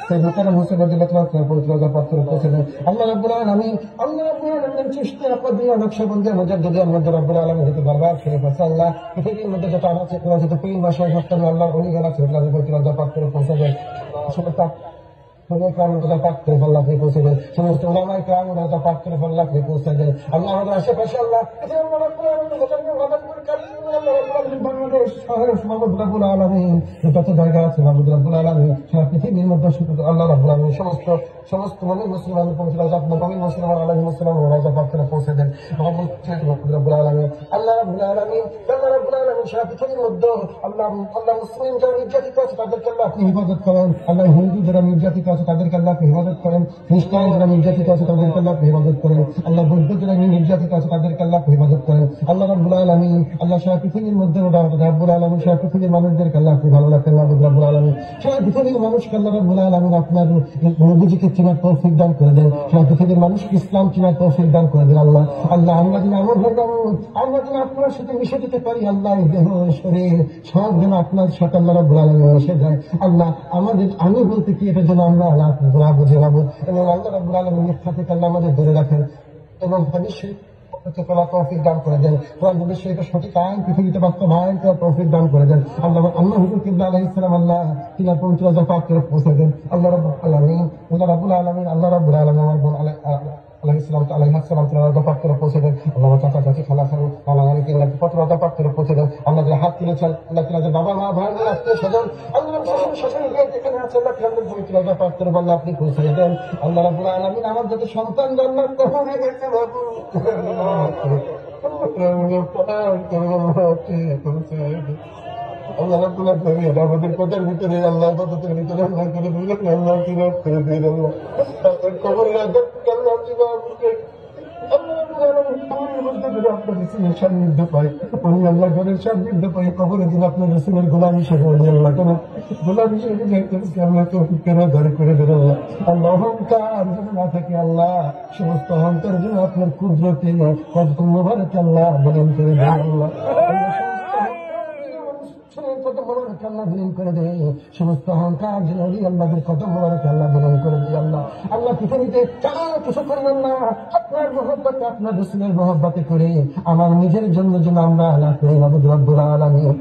সাইয়্যিদ মুকাররম হোসেন রাদিয়াল্লাহু তাআলা রওজা পাক করে পৌঁছে দেন। আল্লাহ রাব্বুল আলামিন, আল্লাহ রাব্বুল আলামিন চিশতিয়া কদিয়া নকশবন্দি মুজাদ্দিদিয়া মধ্যে রাব্বুল আলামিন হতে দরবার শরীফ আছে আল্লাহ পৃথিবীর মধ্যে যত আছে যত পীর মাশায়েখ হস্তান আল্লাহ ওলি গানা ছেড়ে রওজা পাক করে পৌঁছে দেন। রওজা পাক করে আল্লাহ আপনি পৌঁছে দেন। সমস্ত উলামায়ে কেরাম রওজা পাক করে আল্লাহ আপনি পৌঁছে দেন। আল্লাহ আমাদের আশেপাশে আল্লাহ বাংলাদেশ মাহমুদ রাব্বুল আলামিন যত জায়গা আছে মাহমুদ রাব্বুল আলামিন সারা পৃথিবীর মধ্যে শুধু আল্লাহ রাব্বুল আলামিন সমস্ত মুসলমান পৌঁছে রাজা নবী মুসলমান আলাইহিস সালাম রওজা পাক করে পৌঁছে দেন। মাহমুদ রাব্বুল আলামিন, আল্লাহ রাব্বুল আলামিন, আল্লাহ রাব্বুল আলামিন সারা পৃথিবীর মধ্যে আল্লাহ মুসলিম যারা নির্যাতিত আছে তাদেরকে আল্লাহ আপনি হিফাজত করেন। আল্লাহ হিন্দু যারা নির্যাতিত আছে তাদেরকে আল্লাহ আপনি হেফাজত করেন, খ্রিস্টান যারা নির্যাতিত আছে তাদেরকে আল্লাহ আপনি হেফাজত করেন, আল্লাহ বৌদ্ধ যারা নির্যাতিত আছে তাদেরকে আল্লাহ আপনি হেফাজত করেন। আল্লাহ রাব্বুল আলামিন, আল্লাহ সারা পৃথিবীর মধ্যে রাব্বুল আলামিন সারা পৃথিবীর মানুষদেরকে আল্লাহ আপনি ভালো রাখেন রাব্বুল আলামিন। সারা পৃথিবীর মানুষকে আল্লাহ রাব্বুল আলামিন আপনার নবীজিকে চিনার তৌফিক দান করে দেন, সারা পৃথিবীর মানুষকে ইসলাম চিনার তৌফিক দান করে দেন। আল্লাহ আল্লাহ আমরা যেন এমন হয়ে যাবো, আমরা যেন আপনার সাথে মিশে যেতে পারি। আল্লাহ দেহ শরীর সব যেন আপনার সাথে আল্লাহ রাব্বুল আলামিন মিশে যায়। আল্লাহ আমাদের আমি বলতে কি এটা যেন আমরা আল্লাহ বুঝে নেবো এবং আল্লাহ রাব্বুল আলামিন মিথ্যা থেকে আল্লাহ আমাদের ধরে রাখেন এবং নিশ্চয়ই তৌফিক দান করে দেন। এটা সঠিক আইন পৃথিবীতে বাস্তবায়ন করার তৌফিক দান করে দেন। আল্লাহ হুজুর কিবলা আলাইহিস সালাম আল্লাহ তিনি পবিত্র জাকাত করে পৌঁছে দেন। আল্লাহ রাব্বুল আলামিন আল্লাহ রাব্বুল আলামিন আল্লাহ রাব্বুল আলামিন আমার বোন আলাইহিস সালাম জাকাত করে পৌঁছে দেন। আল্লাহ চাচা চাচি খালা খালু আল্লাহকে পত্র জাকাত করে পৌঁছে দেন। আমাদের হাত তুলেছেন আল্লাহ তাআলা বাবা মা ভাই বোন আত্মীয় স্বজন আল্লাহ যেখানে আছে আল্লাহ তাআলা পবিত্র জাকাত করে বললে আপনি পৌঁছে দেন। আল্লাহ রাব্বুল আলামিন আমার যত সন্তান জান্নাত হয়ে গেছে বাবু আল্লাহ রাব্বুল আলামিন আমাদের কথার ভিতরে আল্লাহ পদ্ধতির ভিতরে আল্লাহ করে দিলেন আল্লাহ কি রব করে দিলেন আল্লাহ কবর রাখতে আল্লাহ জীবনকে সান্নিধ্য পাই আমি আল্লাহ ঘরের সান্নিধ্য পাই কবরে দিন আপনার রসুলের গোলাম হিসেবে আল্লাহ কেন গোলাম হিসেবে যাইতেছি আল্লাহ তো কেন ধরে করে দেন আল্লাহ আল্লাহ অহংকার যেন না থাকে আল্লাহ সমস্ত অহংকার যেন আপনার কুদরতে কত মোবারক আল্লাহ বলেন করে দেন আল্লাহ কত মোবারক আল্লাহ বিলীন করে দেয় সমস্ত অহংকার যেন আল্লাহদের কত মোবারক আল্লাহ বিলীন করে দেয় আল্লাহ আল্লাহ পৃথিবীতে কিছু করেন আল্লাহ আপনার মহব্বতে আপনার রসুলের মহব্বতে করে আমার নিজের জন্য যেন আমরা আল্লাহ করি রব্বুল আলামিন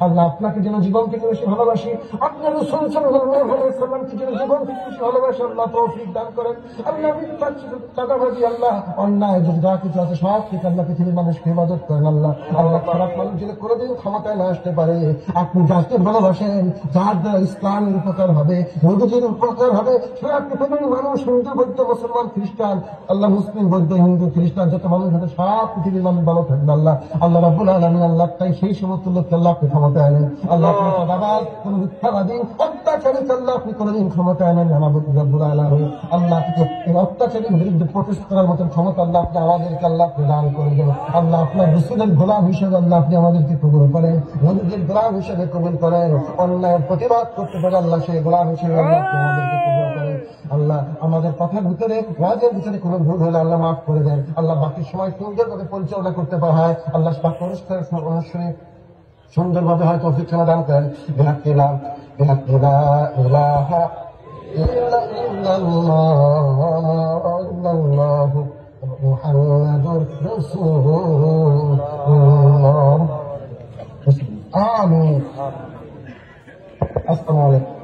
আল্লাহ আপনাকে যেন জীবন থেকে বেশি ভালোবাসি আপনার রাসূল সাল্লাল্লাহু আলাইহি ওয়াসাল্লামকে যেন জীবন থেকে বেশি ভালোবাসি আল্লাহ তৌফিক দান করেন আল্লাহ মিথ্যা চাঁদাবাজি আল্লাহ অন্যায় যা কিছু আছে সব থেকে আল্লাহ পৃথিবীর মানুষকে হেফাজত করেন আল্লাহ আল্লাহ খারাপ মানুষ যেন কোনোদিন ক্ষমতায় না আসতে পারে আপনি যাকে ভালোবাসেন যার দ্বারা ইসলামের উপকার হবে নবীজির উপকার হবে সারা পৃথিবীর মানুষ হিন্দু বৌদ্ধ মুসলমান খ্রিস্টান আল্লাহ মুসলিম বৌদ্ধ হিন্দু খ্রিস্টান যত মানুষ হবে সব পৃথিবীর মানুষ ভালো থাকবে আল্লাহ আল্লাহ রাব্বুল আলামিন আল্লাহ তাই সেই সমস্ত লোককে আল্লাহ আপনি ক্ষমতা আনেন আল্লাহ আপনি সদাবাদ কোন মিথ্যাবাদী অত্যাচারী আল্লাহ আপনি কোনদিন ক্ষমতা আনেন আমাদের রব্বুল আলামিন আল্লাহ এই অত্যাচারীর বিরুদ্ধে প্রতিষ্ঠা করার মতন ক্ষমতা আল্লাহ আপনি আমাদেরকে আল্লাহ প্রদান করে দেন আল্লাহ আপনার রাসূলের গোলাম হিসেবে আল্লাহ আপনি আমাদেরকে কবুল করেন নবীর গোলাম হিসেবে কবুল করেন অন্যায়ের প্রতিবাদ করতে পারে আল্লাহ সেই গোলাম হিসেবে আল্লাহ আমাদেরকে কবুল করেন আল্লাহ আমাদের কথার ভিতরে ওয়াজের ভিতরে কোনো ভুল হলে আল্লাহ মাফ করে দেন আল্লাহ বাকি সময় সুন্দরভাবে পরিচালনা করতে পারা হয় আল্লাহ অনুষ্ঠানে সুন্দরভাবে হয়তো শিক্ষা দান করেন আমিন। আসসালামু আলাইকুম।